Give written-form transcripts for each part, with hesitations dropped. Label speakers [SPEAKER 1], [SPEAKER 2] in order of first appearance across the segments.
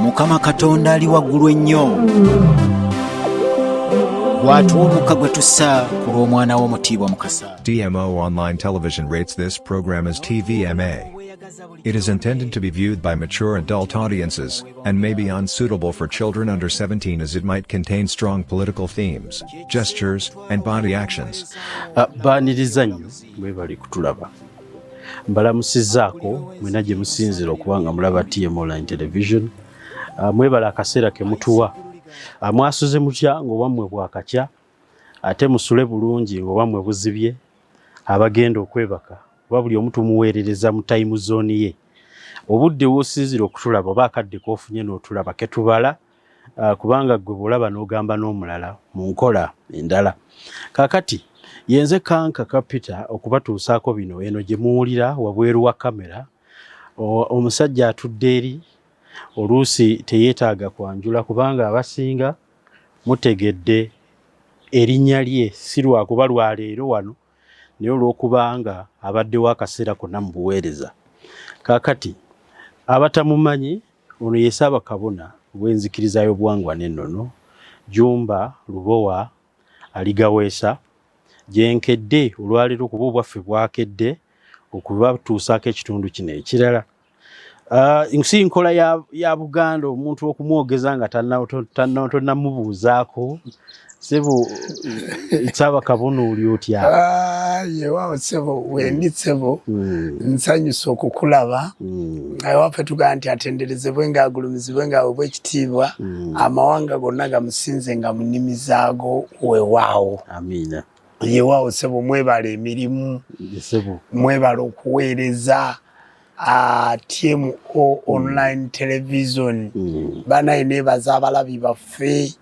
[SPEAKER 1] Mukama Katonda ali waggulu ennyo. Watuwa omukka gwe tussa ku lw'omwana w'omutiibwa Mukasa.
[SPEAKER 2] DMO Online Television rates this program as TVMA. It is intended to be viewed by mature adult audiences, and may be unsuitable for children under 17 as it might contain strong political themes, gestures, and body actions.
[SPEAKER 3] Baaniriza nnyo bwe bali kutulaba. Mbalamusizzaako mwena gye musinzira okuba nga mulaba TMO Online Television. Mwebala akaseera ke mutuwa. Mwasuze mutya ng'obwammwe bwakatya, ate musule bulungi ng'obwammwe buzibye, abagenda okwebaka oba buli omu tumuweerereza mu time zone ye. Obudde w'osinzira okutulaba oba akadde k'ofunye n'otulaba ke tubala, kubanga gwe bw'olaba n'ogamba n'omulala mu nkola endala. Kaakati yenze Kanka Kapita okubatuusaako bino eno gye muwulira wabweru wa kamera. Omusajja atudde eri oluusi teyeetaaga kwanjula kubanga abasinga mutegedde erinnya lye si lwakuba lwa leero wano naye olw'okubanga abaddewo akaseera konna mu buweereza. Kaakati abatamumanyi ono ye Ssaabakabona w'enzikiriza y'obuwangwa n'ennono Jumba Lubowa Aligaweesa gyenkedde olwaleero kuba obwaffe bwakedde okubatuusaako ekitundu kino ekirala. Nsi nkola ya Buganda omuntu okumwogeza nga tannamubuuzaako sebo Ssaabakabona oli otya?
[SPEAKER 4] Yeewaawo sebo wendi sebo nsanyusa okukulaba. Ewaffe tugamba nti atenderezebwe ng'agulumizibwe ng'aweebwa ekitiibwa amawanga gonna gamusinze nga mu nnimi zaago weewaawo.
[SPEAKER 3] Amiina.
[SPEAKER 4] Yeewaawo sebo mwebala emirimu, mwebala okuweereza. TMO Online Television banaye nebaza abalabi baffe,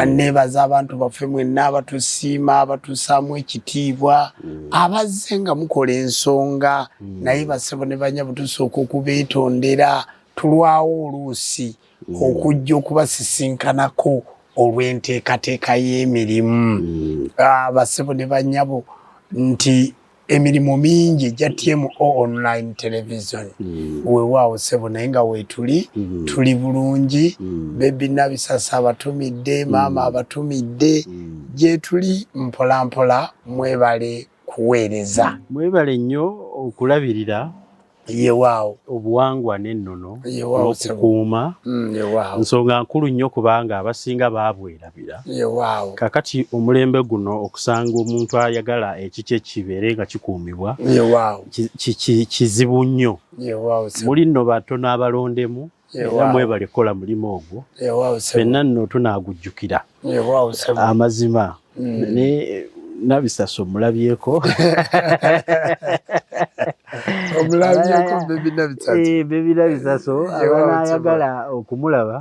[SPEAKER 4] nebaza abantu baffe mwenna abatusiima abatusaamu ekitiibwa, abazze nga mukola ensonga naye basebo ne banyabo tusooka okubeetondera tulwawo oluusi okujja okubasisinkanako olw'enteekateeka y'emirimu. Basebo ne banyabo nti emirimu mingi gya TMO Online Television. Weewaawo sebo naye nga weetuli tuli bulungi. Baby Nabisasa abatumidde, maama abatumidde, gye tuli mpolampola. Mwebale kuweereza.
[SPEAKER 3] Mwebale nnyo okulabirira
[SPEAKER 4] yeewaawo
[SPEAKER 3] obuwangwa n'ennono
[SPEAKER 4] okukuuma.
[SPEAKER 3] Nsonga nkulu nnyo kubanga abasinga baabwerabira. Kakati omulembe guno okusanga omuntu ayagala ekikye kibeere nga kikuumibwa kizibu nnyo. Muli nno batono abalondemu era mwebale kola mulimu ogwo. Ffenna nno tunaagujjukira amazima. Ne Nabisasa omulabyeko.
[SPEAKER 4] Omulabyeko Baby Nabisasa.
[SPEAKER 3] Baby Nabisasa abanayagala okumulaba.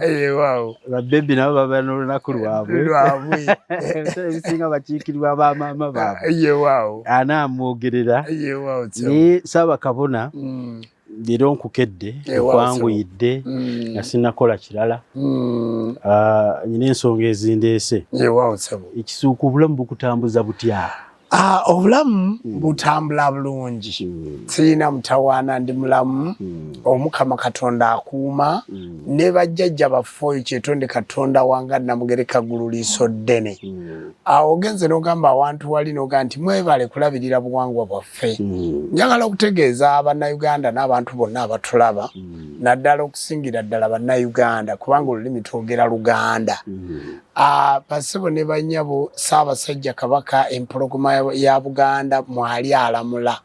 [SPEAKER 3] Ba baby nabo baba n'olunaku lwabwe. Ebisinga bakiikirirwa ba maama baabwe. Anaamwogerera. Naye Ssaabakabona leero nkukedde okwanguyidde nga sinnakola kirala. Nyina ensonga ezindeese. Ekisuuka obulamu bukutambuza butya?
[SPEAKER 4] Obulamu butambula bulungi. Sirina mutawaana ndi mulamu. Omukama Katonda akuuma. Ne bajjajja baffe oyo kyetonde Katonda wanga Namugereka ggulu liiso ddene. Ogenze n'ogamba awantu wali n'ogamba nti mwebale kulabirira buwangwa bwaffe. Njagala okutegeeza Abannayuganda n'abantu bonna abatulaba naddala okusingira ddala Bannayuganda kubanga olulimi twogera Luganda. Basebo ne bannyabo Ssaabasajja Kabaka empologoma ya Buganda mwali alamula.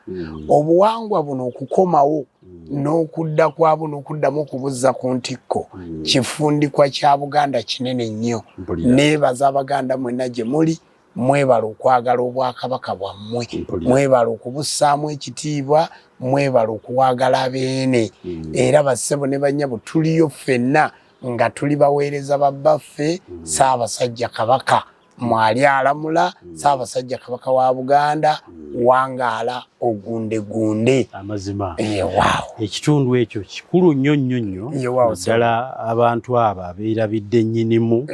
[SPEAKER 4] Obuwangwa buno okukomawo n'okudda kwabo n'okuddamu okubuzza ku ntikko kifundikwa kya Buganda kinene nnyo. Neebaza Abaganda mwenna gye muli mwebala okwagala obwakabaka bwammwe, mwebala okubussaamu ekitiibwa, mwebala okuwagala beene. Era bassebo ne bannyabo tuliyo ffenna nga tuli baweereza ba bbaffe Ssaabasajja Kabaka mwali alamula Ssaabasajja Kabaka wa Buganda wangaala ogundegunde
[SPEAKER 3] amazima
[SPEAKER 4] waaw
[SPEAKER 3] ekitundu ekyo kikulu nnyo ddala abantu abo abeerabidde nnyinimu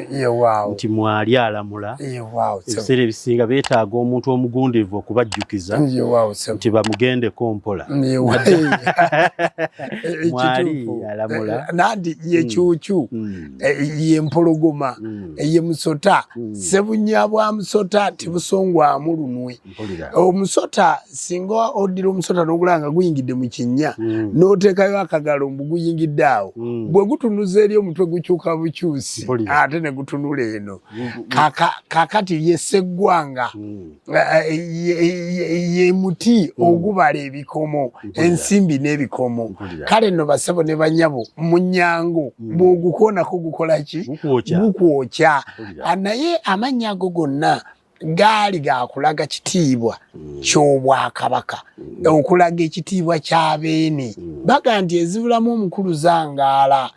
[SPEAKER 3] nti mwali alamula ebiseera ebisinga beetaaga omuntu omugundivu okubajjukiza nti bamugendeko mpola mwali alamula
[SPEAKER 4] nandi ye Cuucu ye Mpologoma ye Musota Sebunya bwa Musota tibusongwamu lunwe omusota singa odira omusota n'ogulanga guyingidde mu kinnya n'oteekayo akagalo mbu guyingidde awo bwe gutunuza eri omutwe gukyuka bukyusi ate ne gutunula eno kakati ye Sseggwanga ye muti ogubala ebikomo ensimbi n'ebikomo kale nno basebo ne banyabo mu nnyango bw'ogukoonako gukola ki gukwokya naye amannya ago gonna gaali gakulaga kitiibwa ky'Obwakabaka okulaga ekitiibwa ky'abeene baga nti ezibulamu omukulu zangaala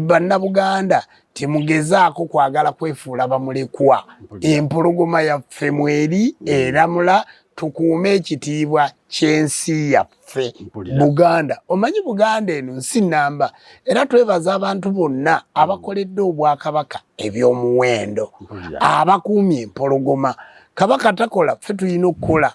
[SPEAKER 4] bannabuganda temugezaako kwagala kwefuula bamulekwa empologoma yaffe mweri eramula tukuume ekitiibwa ky'ensi yaffe Buganda omanyi Buganda eno nsi nnamba era twebaza abantu bonna abakoledde Obwakabaka eby'omuwendo abakuumye empologoma Kabaka takola ffe tulina okukola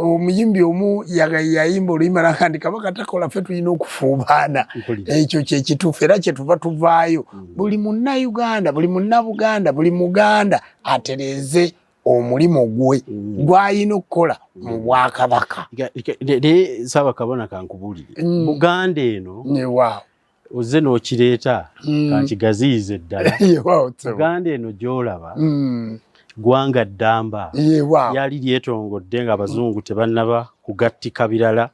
[SPEAKER 4] omuyimbi omu yayimba oluyimba nakandi Kabaka takola ffe tulina okufuubaana ekyo kyekituufu era kyetuva tuvaayo buli Munnayuganda buli Munnabuganda buli Muganda atereeze omulimu gwe gw'ayina okukola mu Bwakabaka
[SPEAKER 3] naye Ssaabakabona kankubulire Buganda eno ozze n'okireeta kankigaziyize ddala Buganda eno gy'olaba ggwanga ddamba yali lyetongodde ng'Abazungu tebannaba kugattika birala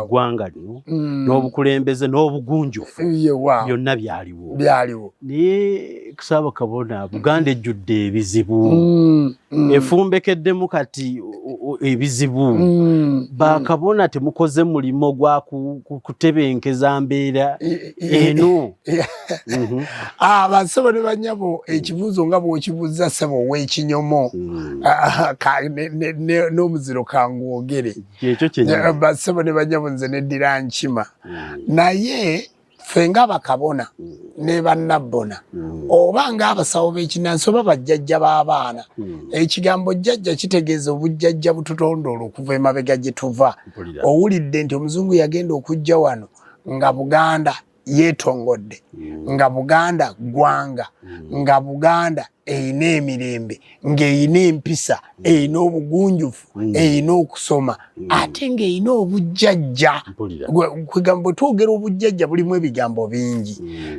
[SPEAKER 3] ggwanga lino n'obukulembeze n'obugunjufu byonna byaliwo naye Ssaabakabona Buganda ejjudde ebizibu efumbekeddemu kati ebizibu bakabona temukoze mulimo gwa kutebenkeza mbeera eno
[SPEAKER 4] basebo ne banyabo ekibuuzo nga bw'okibuuza ssebo ow'ekinyomo n'omuziro kangwogere basebo ne banyabo nze neddira nkima naye ffe nga bakabona ne bannabbona oba ng'abasawo b'ekinnansi oba bajjajja b'abaana ekigambo jjajja kitegeeza obujjajja bututondoola okuva emabega gye tuva owulidde nti omuzungu yagenda okujja wano nga Buganda yeetongodde nga Buganda ggwanga nga Buganda eyina emirembe ng'eyina empisa eyina obugunjufu eyina okusoma ate ng'eyina obujjajja kwegamba bwe twogera obujjajja bulimu ebigambo bingi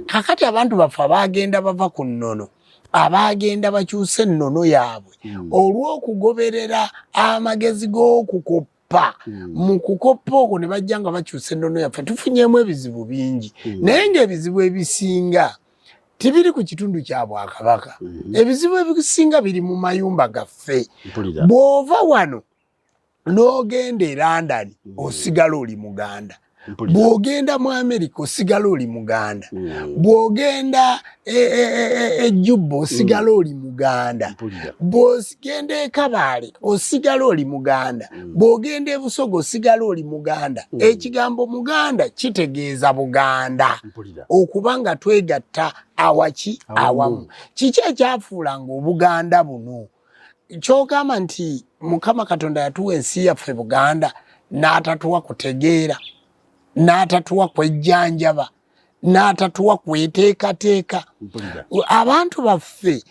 [SPEAKER 4] kakati abantu baffe abaagenda bava ku nnono abaagenda bakyusa ennono yaabwe olw'okugoberera amagezi g'okukoppa mu kukoppa okwo ne bajja nga bakyusa ennono yaffe tufunyeemu ebizibu bingi naye ng'ebizibu ebisinga tibiri ku kitundu kya Bwakabaka ebizibu ebisinga biri mu mayumba gaffe bw'ova wano n'ogenda e London osigala oli Muganda bw'ogenda mu America osigala oli Muganda bw'ogenda e Juba osigala oli Muganda bw'ogenda e Kabale osigala oli Muganda bw'ogenda e Busoga osigala oli Muganda ekigambo Muganda kitegeeza Buganda okuba nga twegatta awaki awamu kiki ekyafuulanga Obuganda buno kyogamba nti Mukama Katonda yatuwa ensi yaffe Buganda n'atatuwa kutegeera n'atatuwa kwejjanjaba n'atatuwa kweteekateeka abantu baffe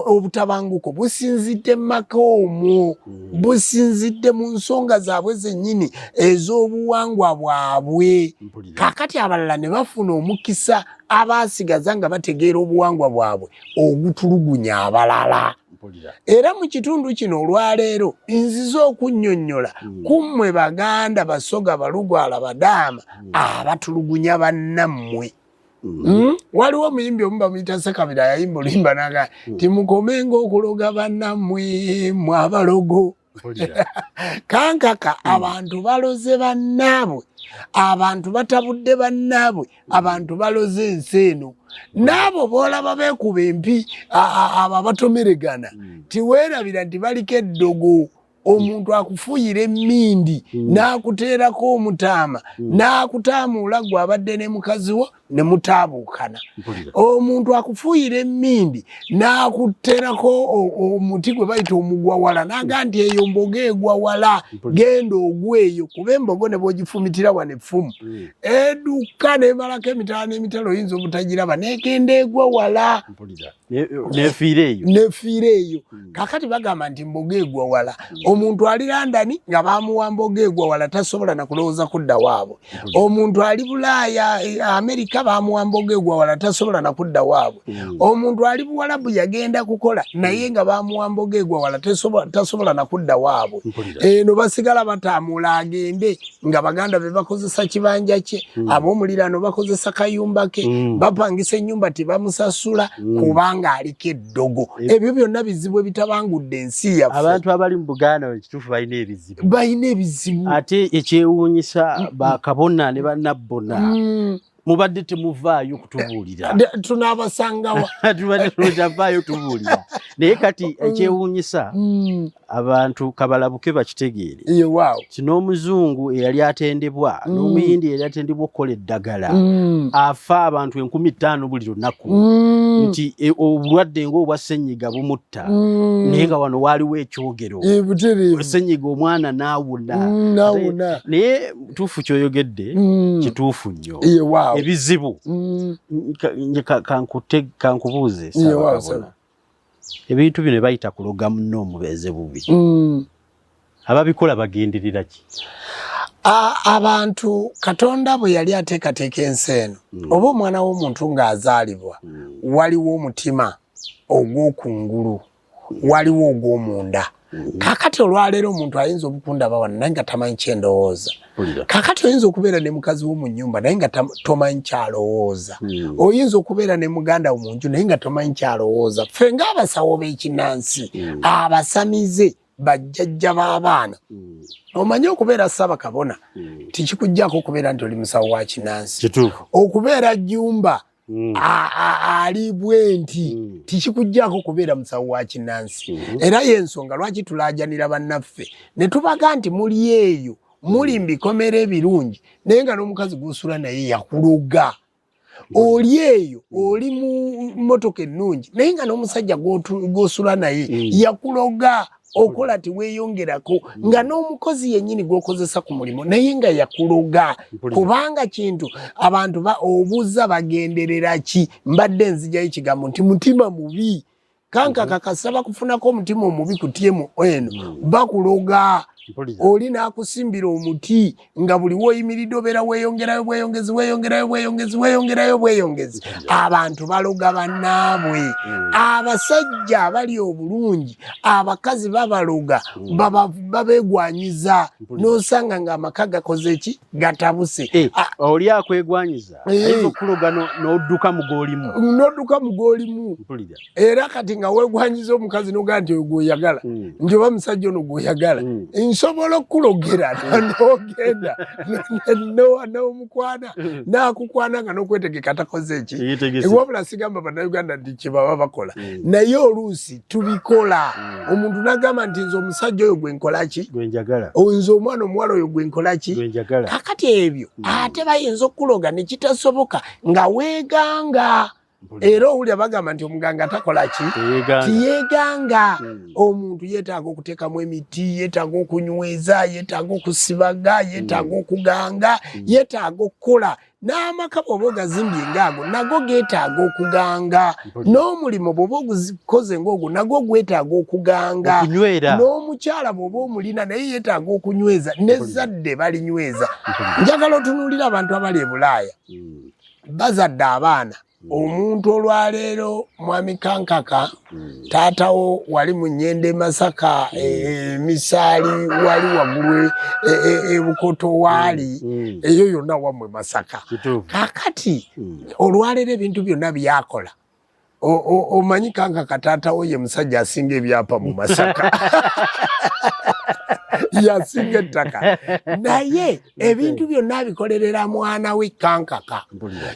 [SPEAKER 4] obutabanguko businzidde mu maka omwo businzidde mu nsonga zaabwe zennyini ez'obuwangwa bwabwe kakati abalala ne bafuna omukisa abaasigaza nga bategeera obuwangwa bwabwe ogutulugunya abalala era mu kitundu kino olwaleero nziza okunnyonnyola kummwe Baganda Basoga Balugwala Badaama abatulugunya bannammwe waliwo omuyimbi omu bamuyita Ssekabira yayimba oluyimba naga timukomenga okuloga bannammwe mwabalogo kankaka abantu baloze bannaabwe abantu batabudde bannaabwe abantu baloze ensi eno n'abo boolaba beekuba empi abo abatomeregana tiweerabira nti baliko eddogo omuntu akufuuyira emmindi n'akuteerako omutaama n'akutaamuula gwe abadde ne mukazi wo ne mutaabuukana omuntu akufuuyira emmindi n'akuteerako omuti gwe bayita omugwawala n'aga nti eyo mbogo egwawala genda ogweyo kuba embogo ne bw'ogifumitira wano effumu edduka nemalako emitala n'emitala oyinza obutagiraba n'egenda egwawala nefiira eyo kakati bagamba nti mbogo egwawala omuntu ali Londoni nga bamuwa mbogo egwawala tasobola na kulowooza kudda waabwe omuntu ali Bulaaya Amerika bamuwa mbogo egwawala tasobola na kudda waabwe omuntu ali Buwalabu yagenda kukola naye nga bamuwa mbogo egwawala tasobola na kudda waabwe eno basigala bataamula agende nga baganda be bakozesa kibanja kye ab'omuliraano bakozesa kayumba ke bapangisa ennyumba tebamusasula kubanga aliko eddogo ebyo byonna bizibu ebitabangudde ensi yaffe
[SPEAKER 3] abantu abali mu Buganda ekituufu balina ebizibu ate ekyewuunyisa bakabona ne bannabbona mubadde temuvaayo kutubuulira
[SPEAKER 4] tunaabasangawa
[SPEAKER 3] tubadde temutavaayo tubuulira naye kati ekyewuunyisa abantu kabalabuke bakitegeere kino omuzungu eyali atendebwa n'omuyindi eyali atendebwa okukola eddagala afa abantu 50,000 buli lunaku nti obulwadde ng'obwa ssenyiga bumutta naye nga wano waaliwo ekyogero ssenyiga omwana n'awuna naye tuufu kyoyogedde kituufu nnyo ebizibu kankubuuze ebintu bino bayita kuloga muno omubeeze bubi ababikola bagenderera ki
[SPEAKER 4] abantu Katonda bwe yali ateekateeka ensi eno oba omwana w'omuntu ng'azaalibwa waliwo omutima ogw'okungulu waliwo ogw'omunda kakati olwaleero omuntu ayinza obukundaba wano naye nga tamanyi kyendowooza kakati oyinza okubeera ne mukazi wo mu nnyumba naye nga tomanyi kyalowooza oyinza okubeera ne muganda wo mu nju naye nga tomanyi kyalowooza ffe ng'abasawo b'ekinnansi abasamize bajjajja b'abaana omanyi okubeera Ssaabakabona tikikuggyako okubeera nti oli musawo wa kinnansi okubeera Jjumba ali bwenti tikikuggyako okubeera musawo wa kinnansi era y'ensonga lwaki tulaajanira bannaffe ne tubaga nti muli eyo muli mbikomera ebirungi naye nga n'omukazi gw'osula naye yakuloga oli eyo oli mu mmotoka ennungi naye nga n'omusajja gw'osula naye yakuloga okola tiweeyongerako nga n'omukozi yennyini gw'okozesa ku mulimu naye nga yakuloga kubanga kintu abantu obuuza bagenderera ki mbadde nzijayo ekigambo nti mutima mubi kankakakasa bakufunako omutima omubi kutyemu eno bakuloga oli n'akusimbira omuti nga buli w'oyimiridde obeera weeyongerayo bweyongezi abantu baloga bannaabwe abasajja abali obulungi abakazi babaloga babeegwanyiza n'osanga ng'amaka gakoze ki gatabuse
[SPEAKER 3] oli akwegwanyiza ayinza okuloga n'odduka mu g'olimu era kati nga weegwanyiza omukazi n'ogaa nti oyo gw'oyagala nti oba musajja ono gw'oyagala nsobola okulogera n'ogenda n'omukwana n'akukwana nga n'okwetegeka takoze eki wabula sigamba bannayuganda nti kye baba bakola naye oluusi tubikola omuntu n'agamba nti nze omusajja oyo gwe nkola ki nze omwana omuwala oyo gwe nkola ki kakati ebyo ate bayinza okuloga ne kitasoboka nga weeganga era owulira bagamba nti omuganga takola ki tiyeeganga omuntu yeetaaga okuteekamu emiti yeetaaga okunyweza yeetaaga okusibaga yeetaaga okuganga yeetaaga okukola n'amaka bw'oba ogazimbye ngaago nago geetaaga okuganga n'omulimu bw'oba ogukoze ng'ogwo nago gwetaaga okuganga n'omukyala bw'oba omulina naye yeetaaga okunyweza n'ezzadde balinyweza njagala otunuulira abantu abali e Bulaaya bazadde abaana omuntu olwaleero mwami Kankaka taatawo wali mu Nnyende Masaka Misaali wali waggulu Bukoto waali eyo yonna wammwe Masaka kakati olwaleero ebintu byonna byakola omanyi Kankaka taatawo ye musajja asinga ebyapa mu Masaka
[SPEAKER 4] yasinga ettaka naye ebintu byonna abikolerera mwana we kankaka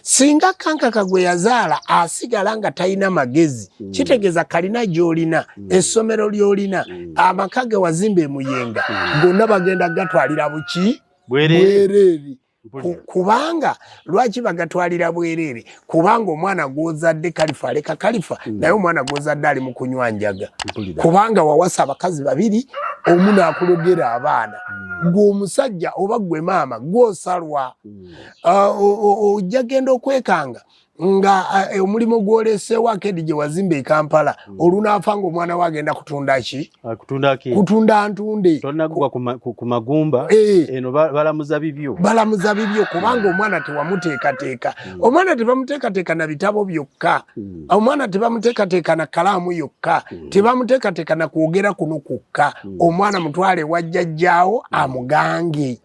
[SPEAKER 4] singa kankaka gwe yazaala asigala nga talina magezi kitegeeza kalina gy'olina essomero ly'olina amaka ge wazimba emuyenga gonna bagenda gatwalira buki bwereere kubanga lwaki bagatwalira bwereere kubanga omwana gw'ozadde kalifa aleka kalifa naye omwana gw'ozadde ali mu kunywa njaga kubanga wawasa abakazi babiri omu naakulogera abaana gw'omusajja oba gwe maama gw'osalwa ojja genda okwekanga nga omulimu gwoleseewo akedi gye wazimba e Kampala olunaafa ng'omwana we agenda kutunda ki kutunda ntunde
[SPEAKER 3] tonagwa ku magumba eno balamuza bibyo kubanga omwana tewamuteekateeka
[SPEAKER 4] omwana tebamuteekateeka na bitabo byokka omwana tebamuteekateeka na kalaamu yokka tebamuteekateeka na kwogera kuno kwokka omwana mutwale wa jjajjaawo amugange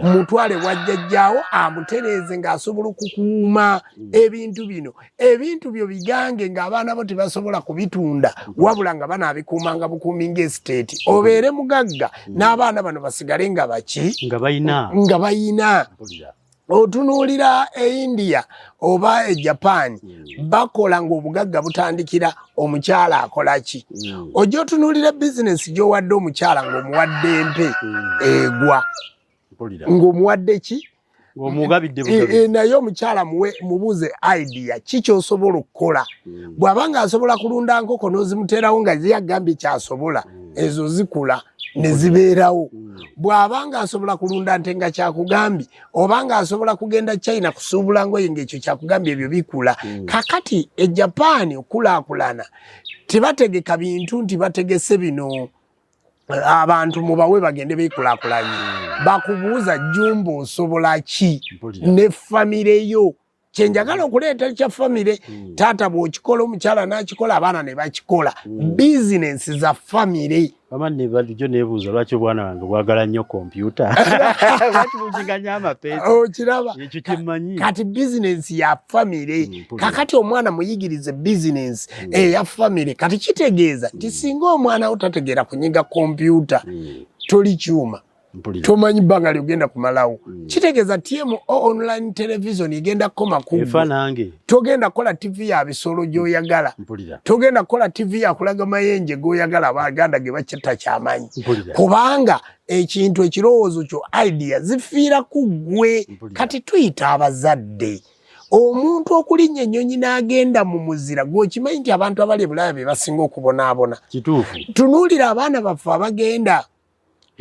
[SPEAKER 4] mutwale wa jjajjaawo amutereeze ng'asobola okukuuma ebintu byo bigange ng'abaana bo tebasobola kubitunda wabula nga banaabikuumanga bukuumi ng'esiteeti obeere mugagga n'abaana bano basigale nga baki nga bayina otunuulira e India oba e Japan bakola ng'obugagga butandikira omukyala akola ki ojja otunuulira bizinesi gy'owadde omukyala ng'omuwadde empe egwa ng'omuwadde ki naye omukyala mubuuze idea kikyosobola okukola bw'aba nga asobola kulunda nkoko n'ozimuteerawo nga ziyagambye kyasobola ezo zikula ne zibeerawo bw'aba nga asobola kulunda nte nga kyakugambye oba nga asobola kugenda China kusuubula ngoye ng'ekyo kyakugambye ebyo bikula kakati e Japan okulaakulana tebategeka bintu nti bategese bino abantu mubawe bagende beekulaakulanye bakubuuza jjumba osobola ki ne famire yo kyenjagala okuleeta kya famire taata bw'okikola omukyala n'akikola abaana ne bakikola bizinensi za famire
[SPEAKER 3] Amane balijo nebuuza lwaki obwana wange bwagala nnyo kompyuta lwaki bugiganya amapeesa
[SPEAKER 4] kiraba
[SPEAKER 3] ekyo kimanyi
[SPEAKER 4] kati business ya family kakati omwana muyigirize business ya family kati kitegeeza tisinga omwana otategeera kunyiga kompyuta toli kyuma tomanyi banga lyogenda kumalawo kitegeeza TMO online television igenda koma ku
[SPEAKER 3] efanange
[SPEAKER 4] togenda kola TV ya bisolo gyoyagala togenda kola TV ya kulaga mayenje goyagala abaganda ge bakyetta kyamanyi kubanga ekintu ekirowoozo kyo idea zifiira ku ggwe kati tuyita abazadde omuntu okulinnya ennyonyi n'agenda mu muzira gw'okimanyi nti abantu abali ebulaya be basinga okubonaabona
[SPEAKER 3] kituufu
[SPEAKER 4] tunuulira abaana baffe abagenda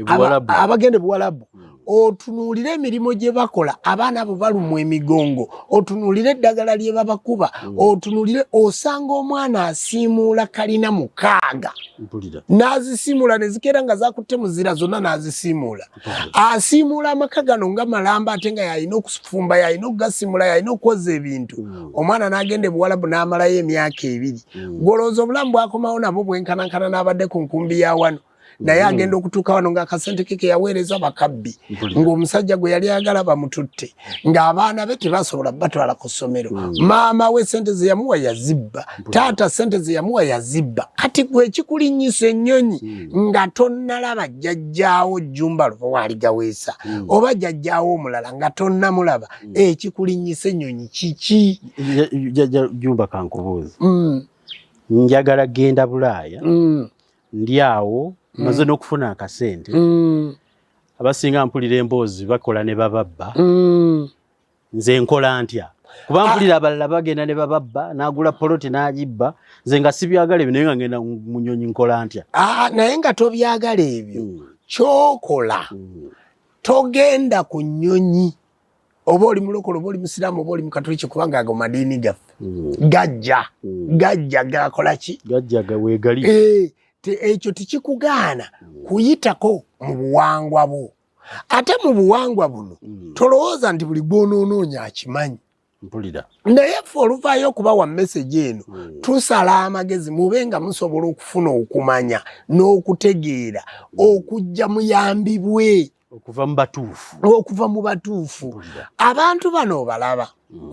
[SPEAKER 4] abagende Buwalabu otunuulire emirimu gye bakola abaana abo balumwa emigongo otunuulire eddagala lye babakuba otunuulire osanga omwana asiimuula kalina 6 n'azisiimuula ne zikeera nga zakutte muzira zonna n'azisiimuula asiimuula amaka gano nga malamba ate nga yalina okufumba yalina okugasiimula yalina okwoza ebintu omwana n'agenda Buwalabu n'amalayo emyaka 2 gwolowooza obulamu bwakomawo nabo bwenkanankana n'abadde ku nkumbi ya wano naye agenda okutuuka wano ng'akasente ke yaweereza bakabbi ng'omusajja gwe yali ayagala bamututte ng'abaana be tebasobola batwala ku ssomero maama we sente ze yamuwa yazibba taata sente ze yamuwa yazibba kati gwe ekikulinnyisa ennyonyi nga tonnalaba jjajjaawo Jjumba Luva waali gaweesa oba jjajjaawo omulala nga tonnamulaba ekikulinnyisa ennyonyi kiki
[SPEAKER 3] Jjumba kankubuuza njagala genda Bulaaya ndi awo maze n'okufuna akasente abasinga mpulira emboozi bakola ne bababba nze nkola ntya kuba mpulira abalala bagenda ne bababba n'agula poloti n'agibba nze nga sibyagala ebyo naye nga ngenda mu nnyonyi nkola ntya
[SPEAKER 4] naye nga tobyagala ebyo kyokola togenda ku nnyonyi oba oli mulokole oba oli musiraamu oba oli mukatoliki kubanga ago madiini gaffe gajja gakola ki
[SPEAKER 3] gajja gaweegali
[SPEAKER 4] ekyo tikikugaana kuyitako mu buwangwa bwo ate mu buwangwa buno tolowooza nti buli gw'onoonoonya akimanyi naye ffe oluvaayo okubawa message eno tusala amagezi mube nga musobola okufuna okumanya n'okutegeera okujja muyambibwe okuva mu batuufu abantu bano obalaba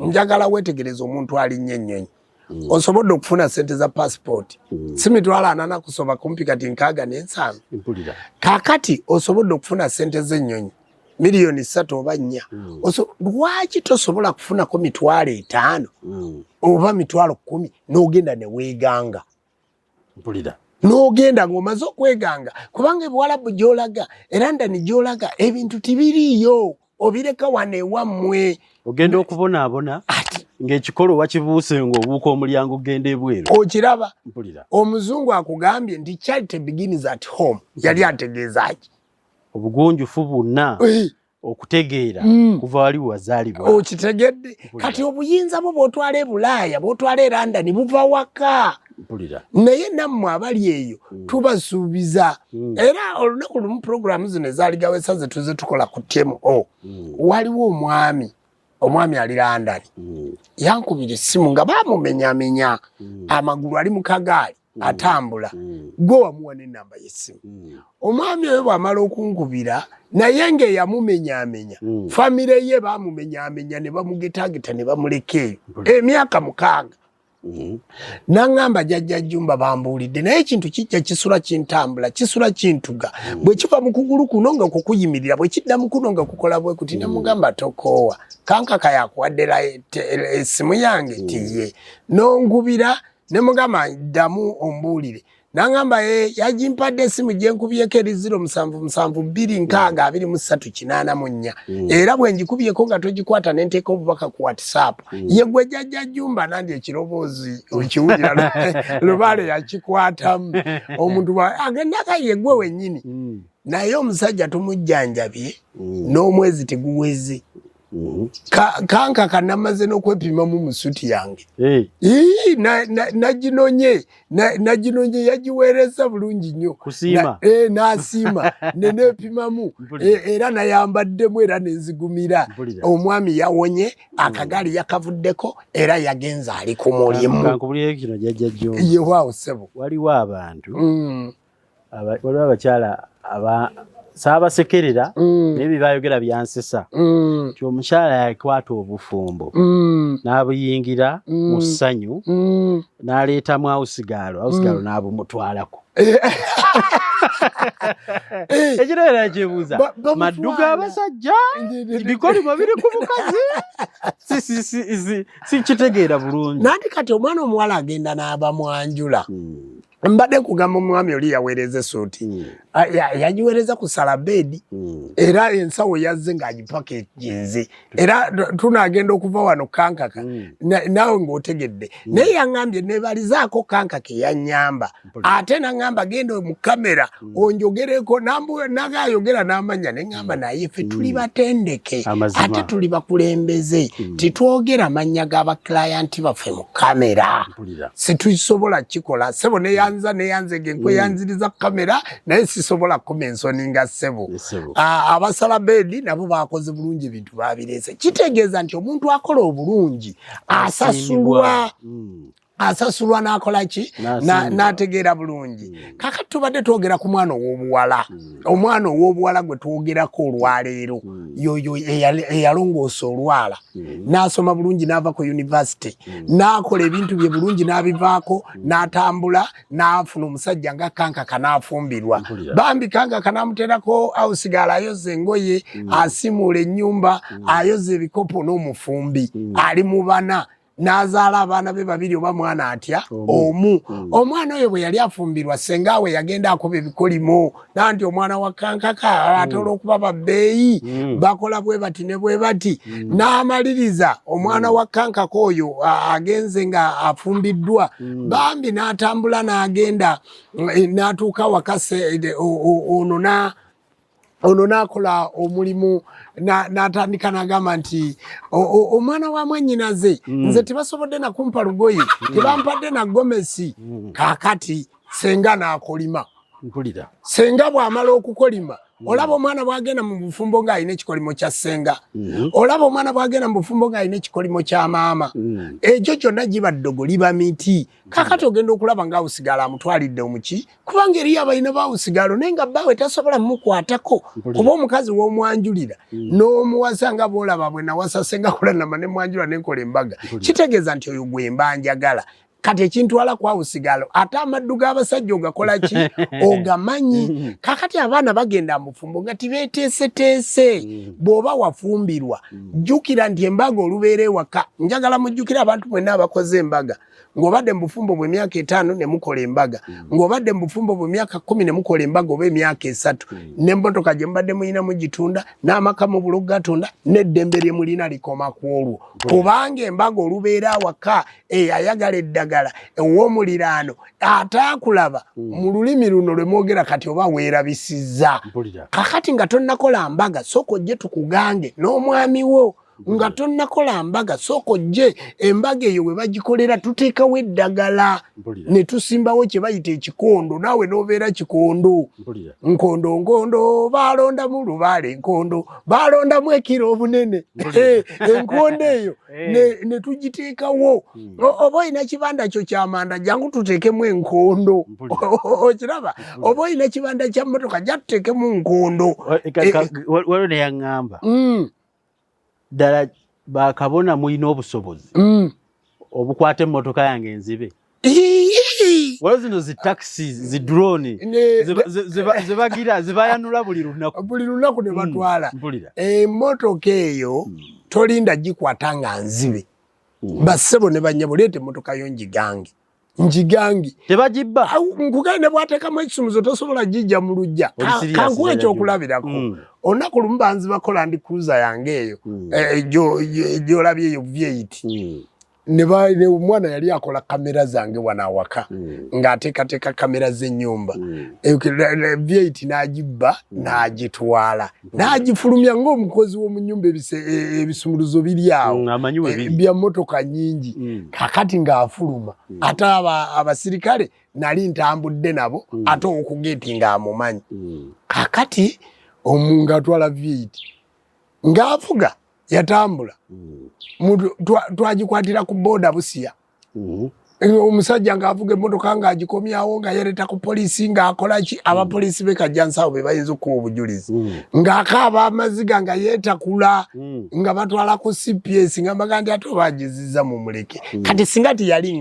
[SPEAKER 4] njagala weetegereza omuntu alinnyo ennyonyi osobola okufuna sente za passport simitwala anana kusoba kumpi kati nkaga n'ensano kakati osobola okufuna sente z'ennyonyi miliyoni 3 oba 4 lwaki tosobola kufuna ko mitwalo 5 oba mitwalo 10 n'ogenda ne weeganga n'ogenda ng'omaze okweganga kubanga ebuwalabu gy'olaga era ndani gy'olaga ebintu tibiriiyo obireka wane wammwe
[SPEAKER 3] ogenda okubonaabona ng'ekikolo wakibuuse ng'obuuka omulyango ogenda ebweru
[SPEAKER 4] okiraba omuzungu akugambye nti charity begins at home yali ategeeza ki
[SPEAKER 3] obugunjufu bwonna okutegeera kuva wali wazaalibwa
[SPEAKER 4] okitegedde kati obuyinza bwo bw'otwala e Bulaaya bw'otwala e London buva waka naye nammwe abali eyo tubasuubiza era olunaku lumu programu zino ezaaligawo esaze tuze tukola ku TMO waliwo omwami ali London yankubira essimu nga baamumenyamenya amagulu ali mu kagaali atambula gwe wamuwa n'ennamba y'essimu omwami oyo bw'amala okunkubira naye ng'eyamumenyamenya famire ye baamumenyamenya ne bamugetaageta ne bamuleka eyo emyaka 6 nangamba jajja Jumba bambuulidde naye ekintu kijja kisula kintambula kisula kintuga bwe kiva mu kugulu kuno nga kukuyimirira bwe kidda mu kuno nga kukola bwe kuti ne mugamba tokoowa kankaka yakuwaddera essimu yange tiye n'ongubira ne mugamba ddamu ombuulire nangamba yagimpadde essimu gye nkubyeko eri 0772 era bwe ngikubyeko nga togikwata ne nteeka obubaka ku WhatsApp ye gwe jajja Jumba nandi ekiroboozi okiwulira Lubaale yakikwatamu omuntu agendaka ye gwe wennyini naye omusajja tumujjanjabye n'omwezi teguweze kankaka namaze n'okwepima mu musuti yange naginonye yagiweereza bulungi nnyo n'asiima neneepimamu era nayambaddemu era nenzigumira omwami yawonye akagaali yakavuddeko era yagenze ali ku mulimu yewaawo ssebo
[SPEAKER 3] waliwo abantu waliwo abakyala saabasekerera naye bayogera byansesa nti omukyala yakwata obufumbo n'abuyingira mu ssanyu n'aleetamu awusigalo n'abumutwalako ekiro era kyebuuza maddu g'abasajja bikolimo biri ku mukazi sikitegeera bulungi
[SPEAKER 4] nandi kati omwana omuwala agenda n'abamwanjula mbadde kugamba omwami oli yaweereza essuuti yagiweereza ku salabedi era ensawo yazze ng'agipakejinze era tunagenda okuva wano kankaka naawe ng'otegedde naye yaŋŋambye neebalizaako kankaka eyanyamba ate naŋŋamba genda mu kamera onjogereko nagayogera n'amanya ne ŋŋamba naye ffe tuli batendeke ate tuli bakulembeze titwogera mannya g'abakulayanti baffe mu kamera situsobola kikola sebo neyanze genkweyanziriza kamera naye sisobola komensoni nga ssebo abasalabedi nabo bakoze bulungi ebintu babireese kitegeeza nti omuntu akola obulungi asasulwa n'akola ki n'ategeera bulungi kakati tubadde twogera ku mwana ow'obuwala omwana ow'obuwala gwe twogerako olwaleero yoyo eyalongoosa olwala n'asoma bulungi n'ava ku yunivasite n'akola ebintu bye bulungi n'abivaako n'atambula n'afuna omusajja nga kankaka n'afumbirwa bambi kankaka n'amuteerako awusigala ayoza engoye asimuula ennyumba ayoza ebikopo n'omufumbi ali mu bana n'azaala abaana be 2 oba mwana atya omu omwana oyo bwe yali afumbirwa sengaawe yagenda akoba ebikolimo nanti omwana wa kankaka atola okuba babbeeyi bakola bwe bati ne bwe bati n'amaliriza omwana wa kankaka oyo agenze nga afumbiddwa bambi n'atambula n'agenda n'atuuka wakase ono n'akola omulimu n'atandika n'agamba nti omwana wa mwannyinaze nze tebasobodde nakumpa lugoye tebampadde na gomesi kaakati senga n'akolima senga bw'amala okukolima olaba omwana bwagenda mu bufumbo ng'alina ekikolimo kya ssenga olaba omwana bwagenda mu bufumbo ng'alina ekikolimo kya maama ekyo kyonna giba ddogo liba miti kakati ogenda okulaba ng'awusigalo amutwalidde omuki kubanga eriyo abalina bawusigalo naye nga bbaawe tasobola mumukwatako kuba omukazi w'omwanjulira n'omuwasa nga bw'olaba bwe nawasa ssenga kola nama ne mwanjula n'enkola embaga kitegeeza nti oyo gwe mba njagala kati ekintwala kwawusigalo ate amaddu g'abasajja ogakola ki ogamanyi kakati abaana bagenda mu bufumbo nga tibeeteeseteese bw'oba wafumbirwa jjukira nti embaga olubeera ewaka njagala mujjukira abantu mwenna abakoze embaga ng'obadde mu bufumbo bwe myaka 5 ne mukola embaga ng'obadde mu bufumbo bwe myaka 10 ne mukola embaga oba emyaka 3 n'emmotoka gye mubadde muyina mugitunda n'amaka mu bulo gatunda n'eddembe lye mulina likoma ku olwo kubanga embaga olubeera awaka ayagala eddagala ow'omuliraano ataakulaba mu lulimi luno lwe mwogera kati oba weerabisizza kakati nga tonnakola mbaga sooka ojje tukugange n'omwami wo nga tonnakola mbaga sooka ojje embaga eyo we bagikolera tuteekawo eddagala ne tusimbawo kye bayita ekikondo naawe n'obeera kikondo nkondo balondamu lubaale enkondo balondamu ekiro obunene enkondo eyo ne tugiteekawo oba olina kibanda kyo kyamanda jangu tuteekemu enkondo okiraba oba olina kibanda kya mmotoka ja tuteekemu nkondo
[SPEAKER 3] waliwo ne yaŋŋamba ddala bakabona mulina obusobozi obukwata emmotoka yange enzibe waliwo zino zitaxi zidroni zebagira zebayanula buli lunaku
[SPEAKER 4] ne batwala emmotoka eyo tolinda gikwata nga nzibe bassebo ne bannyabo leeta emmotoka yo njigangi
[SPEAKER 3] tebagibba
[SPEAKER 4] nkugaye ne bwateekamu ekisumuzo tosobola gijja mu lujja kankuwa ekyokulabirako olunaku lumu banzi bakola ndi cruiser yange eyo gyolabye eyo V8 ne omwana yali akola kamera zange wano awaka ng'ateekateeka kamera z'ennyumba V8 n'agibba n'agitwala n'agifulumya ng'omukozi w'omu nnyumba ebisumuluzo biri awo bya mmotoka nnyingi kakati ng'afuluma ate abasirikale nali ntambudde nabo ate okugeeti ng'amumanyi kakati omuntu atwala V8 ng'avuga yatambula twagikwatira ku booda Busia omusajja ng'avuga emmotoka ng'agikomyawo nga yereeta ku poliisi ng'akola ki abapoliisi b'ekajjansawo be bayinza okuwa obujulizi ng'akaaba amaziga nga yeetakula nga batwala ku CPS nga mbaga nti ate oba agizizza mu muleke kati singa tiyali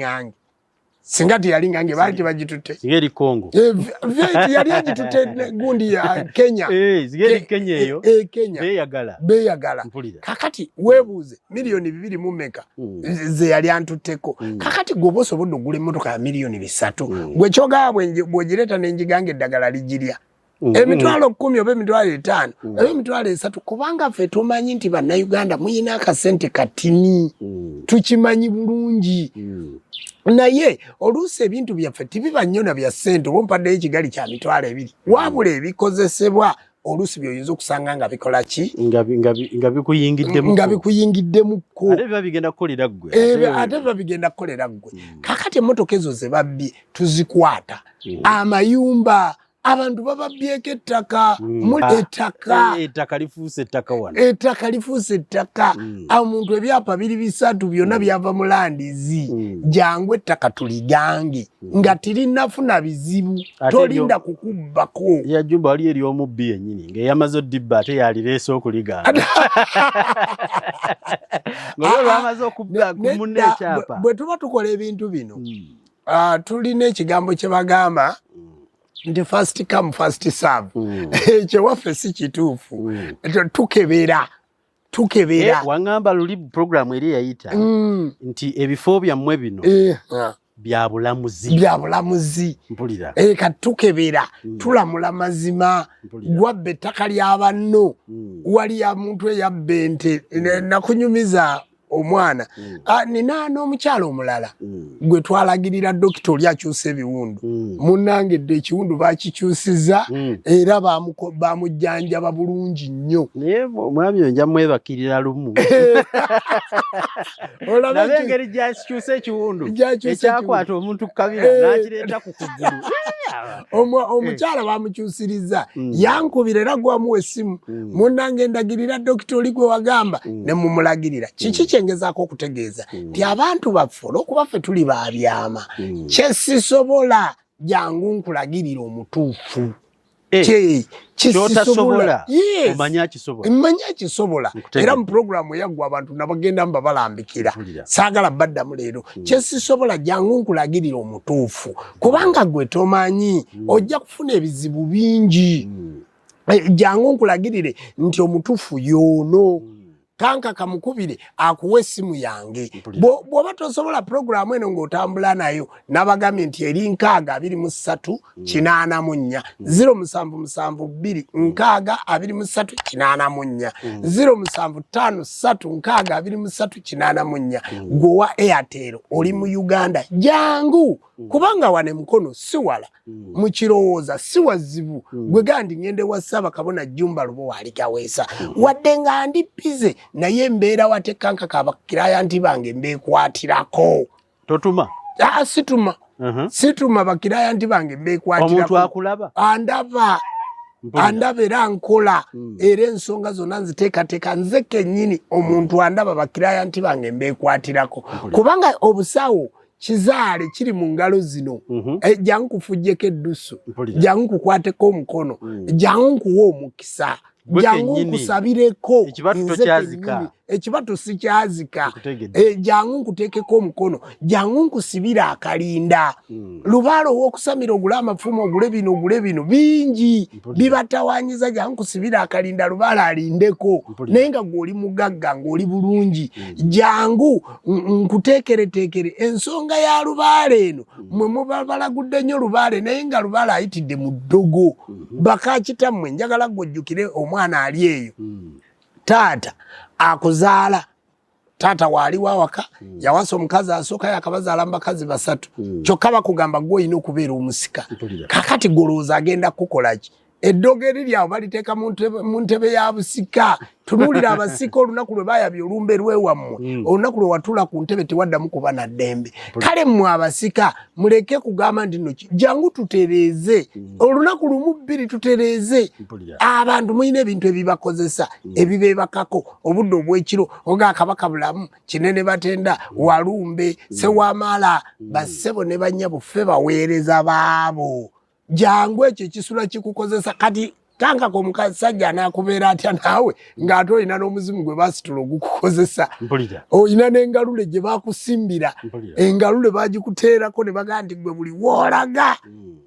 [SPEAKER 4] ŋŋange baali tebagitutte
[SPEAKER 3] sigeri Congo
[SPEAKER 4] yali agitutte gundi ya Kenya Kenya beeyagala kakati weebuuze miliyoni 2 mu meka ze yali antutteko kakati gwe osobodde ogula emmotoka ya miliyoni 3 gwe kyogaa bw'ogireeta n'enjigange eddagala ligirya emitwalo 10 oba emitwalo 5 oba emitwalo 3 kubanga ffe tumanyi nti bannayuganda muyina akasente katini tukimanyi bulungi naye oluusi ebintu byaffe tibiba nnyo na bya ssente oba ompaddeyo ekigali kya mitwalo 2 wabula ebikozesebwa oluusi by'oyinza okusanga nga bikola ki
[SPEAKER 3] nga
[SPEAKER 4] bikuyingiddemuko
[SPEAKER 3] ate biba bigenda kukolera ggwe kakati emmotoka ezo ze babbye tuzikwata amayumba abantu bababbyeko ettaka ettaka lifuuse ettaka wano
[SPEAKER 4] omuntu ebyapa biri 3 byonna byava mu landizi jangu ettaka tuligange nga tirinafuna bizibu tolinda kukubbako
[SPEAKER 3] yajumba wali eri omubbi yennyini ng'eyamaze oddibba ate yalireese okuliganga ng'olwamaze okubba ku munne ekyapa
[SPEAKER 4] bwe tuba tukola ebintu bino tulina ekigambo kye bagamba nti first come first serve kyewaffe si kituufu tukebera
[SPEAKER 3] waŋŋamba luli programu eri yayita nti ebifo byammwe bino bya bulamuzi mpulira
[SPEAKER 4] kati tukebera tulamula mazima gwabba ettaka lya banno wali ya muntu eyabba ente nakunyumiza omwana nina n'omukyalo omulala gwe twalagirira dokita oli akyusa ebiwundu munnange dde ekiwundu bakikyusiza era bamujjanjaba bulungi nnyo
[SPEAKER 3] naye omwami onja mwebakirira lumu nabe engeri gyakikyusa ekiwundu ekyakwata omuntu kabira n'akireeta ku kugulu
[SPEAKER 4] omukyala bamukyusiriza yankubira era gwamuwa essimu munnange ndagirira dokita oli gwe wagamba ne mumulagirira kiki kyengezaako okutegeeza nti abantu baffe olw'okuba ffe tuli babyama kyesisobola jangu nkulagirira omutuufu
[SPEAKER 3] kyotasobola
[SPEAKER 4] manya kisobola era mu programu eyaggwa abantu nabagenda mbabalambikira saagala baddamu leero kyesisobola jangu nkulagirira omutuufu kubanga gwe tomanyi ojja kufuna ebizibu bingi jangu nkulagirire nti omutuufu yoono kanka kamukubire akuwa essimu yange bw'oba tosobola programu eno ng'otambula nayo nabagambye nti eri 623 84 077 623 07536 gwowa Airtel oli mu Uganda jangu kubanga wane mukono siwala mukirowooza siwazibu gwe gandi ngende wasaba kabona Jumba Lubo walikaweesa wadde nga ndipize naye mbeera watekanka kabakiraya nti bange mbekwatirako
[SPEAKER 3] totuma
[SPEAKER 4] situma bakiraya nti bange mbekwatirako
[SPEAKER 3] omuntu akulaba
[SPEAKER 4] andaba era nkola era ensonga zonna nziteekateeka nze kennyini omuntu andaba bakiraya nti bange mbekwatirako kubanga obusawo kizaale kiri mu ngalo zino jangu kufujjeko eddusu jangu kukwateko omukono jangu nkuwa omukisa jangu nkusabireko ekibatu sikyazika jangu nkuteekeko omukono jangu nkusibira akalinda lubaalo ow'okusamira ogule amafumu ogule bino bingi bibatawanyiza jangu nkusibira akalinda lubaalo alindeko naye nga gw'oli mugagga ng'oli bulungi jangu nkuteekereteekere ensonga ya lubaalo eno mwe mubalagudde nnyo lubaale naye nga lubaalo ayitidde mu ddogo bakakitammwe njagala gwojjukire omwana ali eyo taata akuzaala taata waaliwo awaka yawasa omukazi asooka yakabazaala mu bakazi 3 kyokka bakugamba gwe olina okubeera omusika kakati golooza agenda kukolaki eddogo eriri awo baliteeka mu ntebe ya busika tunuulira abasika olunaku lwe baayabya olumbe lwewammwe olunaku lwe watula ku ntebe tewaddamu kuba na ddembe kale mmwe abasika muleke kugamba nti nno jangu tutereeze olunaku lumu 2 tutereeze abantu mulina ebintu ebibakozesa ebibeebakako obudde obw'ekiro oga akabaka bulamu kinene batenda walumbe sewamala bassebo ne bannyabo ffe baweereza baabo jangu ekyo kisula kikukozesa kati tanka ko mukasajja anakubeera atya naawe ng'ate olina n'omuzimu gwe baasitula ogukukozesa olina n'engalule gye baakusimbira engalule baagikuteerako ne bagaa nti gwe buli woolaga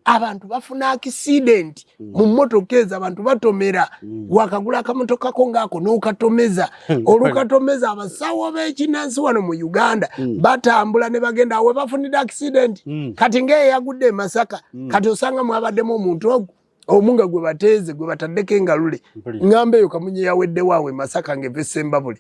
[SPEAKER 4] abantu bafuna accident mu mmotoka ezo abantu batomera wakagula akamotoka ko ng'ako n'okatomeza olukatomeza abasawo b'ekinnansi wano mu Uganda batambula ne bagenda awe bafunira accident kati ng'eyagudde e Masaka kati osanga mwabaddemu omuntu ogwo omunga gwe bateeze gwe bataddeko engalule ngamba eyo kamunye yaweddewo awe Masaka ng'eva Sembabule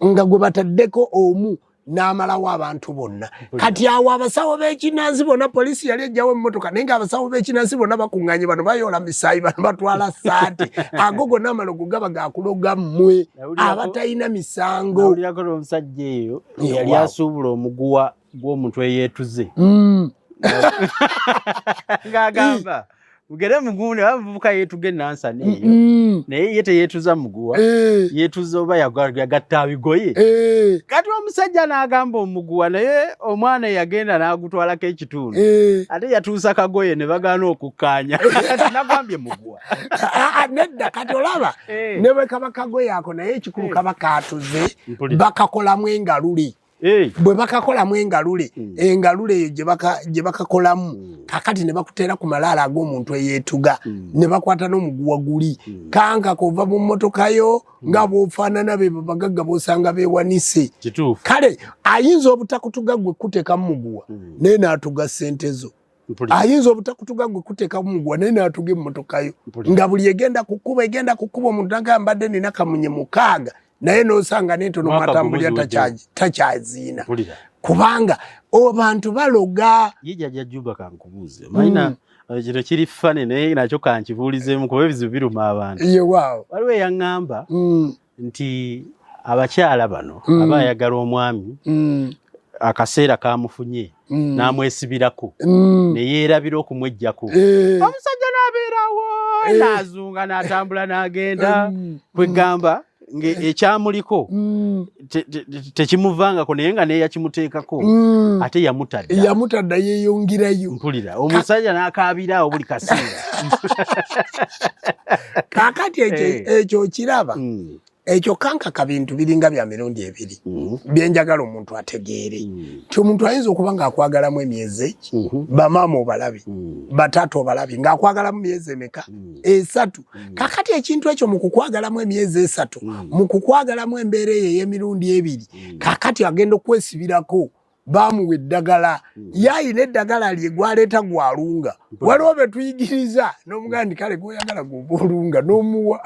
[SPEAKER 4] nga gwe bataddeko omu n'amalawo abantu bonna kati awo abasawo b'ekinnansi bonna poliisi yali ejjawo emmotoka naye ng'abasawo b'ekinnansi bonna bakuŋŋaanye bano bayoola misaayi bano batwala saati ago gonna amalogo gaba gakuloga mmwe abatalina misango
[SPEAKER 3] nawulirako n'omusajja eyo yali asuubula omuguwa gw'omuntu eyeetuze ng'agamba ugere mugune bavubuka yetuge nansani eyo naye ye teyetuza muguwa yetuza oba yagatta bigoye kati omusajja n'agamba omuguwa naye omwana yagenda n'agutwalako ekitundu ate yatuusa kagoye ne bagaana okukkaanya kati nagambye muguwa
[SPEAKER 4] nedda kati olaba ne bwe kaba kagoye ako naye ekikulu kaba kaatuze bakakolamu engalule bwe bakakolamu engalule engalule eyo gye bakakolamu kakati ne bakuteera ku malaala ag'omuntu eyeetuga ne bakwata n'omuguwa guli kanka kova mu mmotoka yo nga bw'ofaanana be bagagga b'osanga beewanise kale ayinza obutakutuga gwe kuteeka mu muguwa naye n'atuga ssente zo ayinza obutakutuga gwe kuteeka mu muguwa naye n'atuga emmotoka yo nga buli egenda kukuba omuntu nagambadde nina kamunye 6 naye n'osanga n'entono mwatambulira takyaziina kubanga abantu baloga
[SPEAKER 3] yijja Juba kankubuuze mayina kino kiri fane naye nakyo kankibuulizeemu kuba ebizibu biruma abantu waliwo eyaŋŋamba nti abakyala bano abaayagala omwami akaseera kamufunye n'amwesibirako ne yeerabira okumwejjako omusajja n'abeerawo n'azunga n'atambula n'agenda kwegamba ekyamuliko tekimuvangako naye nga neyakimuteekako ate yamutadda yeeyongerayo. Mpulira omusajja n'akaabiraawo buli kaseera.
[SPEAKER 4] Kaakati ekyo kiraba ekyo kankaka bintu biringa bya mirundi ebiri byenjagala omuntu ategeere nti omuntu ayinza okuba ng'akwagalamu emyezi bamaama obalabi bataata obalabi ng'akwagalamu myezi emeka 3. Kakati ekintu ekyo mu kukwagalamu emyezi 3 mu kukwagalamu embeera eyo ey'emirundi 2 kakati agenda okwesibirako bamuwa eddagala yayina eddagala lye gwaleeta gwalunga waliwo be tuyigiriza n'omugandi kale gwoyagala gwobaolunga n'omuwa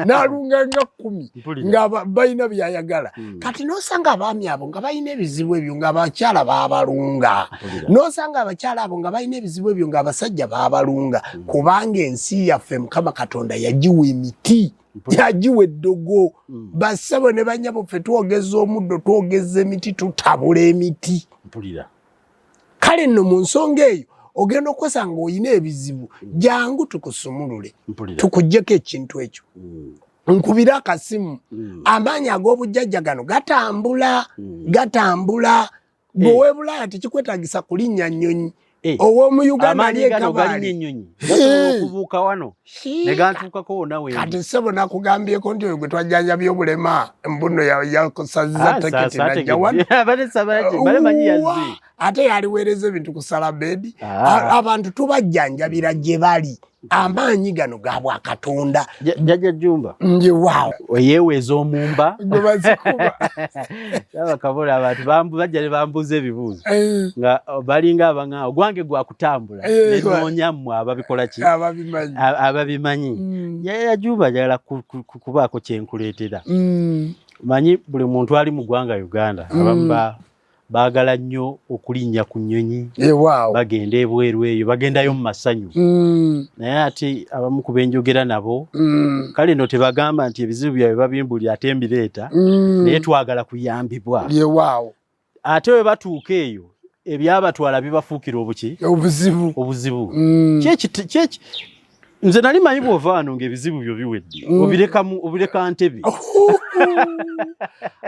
[SPEAKER 4] n'alunga nga 10 nga balina byayagala kati n'osanga abaami abo nga balina ebizibu ebyo ng'abakyala baabalunga n'osanga abakyala abo nga balina ebizibu ebyo ng'abasajja baabalunga kubanga ensi yaffe Mukama Katonda yagiwa emiti yagiwa eddogo bassebo ne banyabo ffe twogeza omuddo twogeza emiti tutabula emiti. Kale nno mu nsonga eyo ogenda okwesanga oyina ebizibu jangu tukusumulule tukuggyeko ekintu ekyo nkubira akasimu amaanyi ag'obujjajja gano gatambula bw'owe Bulaaya tekikwetagisa kulinnya nnyonyi ow'omu Uganda
[SPEAKER 3] aliekabaali okubuuka wano ne gantuukako nawe
[SPEAKER 4] kati ssebo nakugambyeko nti oyo gwe twajjanjabya obulema mbuno yakusazza teketi najja wano ate yaliweereza ebintu kusala bedi abantu tubajjanjabira gye bali amaanyi gano ga Bwakatonda.
[SPEAKER 3] Jjajja Jjumba
[SPEAKER 4] nje waawo
[SPEAKER 3] oyeeweza omumba
[SPEAKER 4] gwe bazikuba
[SPEAKER 3] abakabola abantu bajja ne bambuza ebibuuzo nga balinga abang'awo ogwange gwakutambula nenoonya mmwe ababikola ki ababimanyi. Jjajja Jjumba njagala kubaako kyenkuleetera. Manyi buli muntu ali mu ggwanga Uganda abamu baagala nnyo okulinnya ku nnyonyi bagenda ebweru eyo bagendayo mu masanyu naye ate abamu ku benjogera nabo kale no tebagamba nti ebizibu byabwe babimbulira ate mbireeta naye twagala kuyambibwa ate we batuuka eyo ebyabatwala bibafuukira obuzibu kyeki nze nali manyi bw'ova wano ng'ebizibu byo biwedde obireka Ntebe.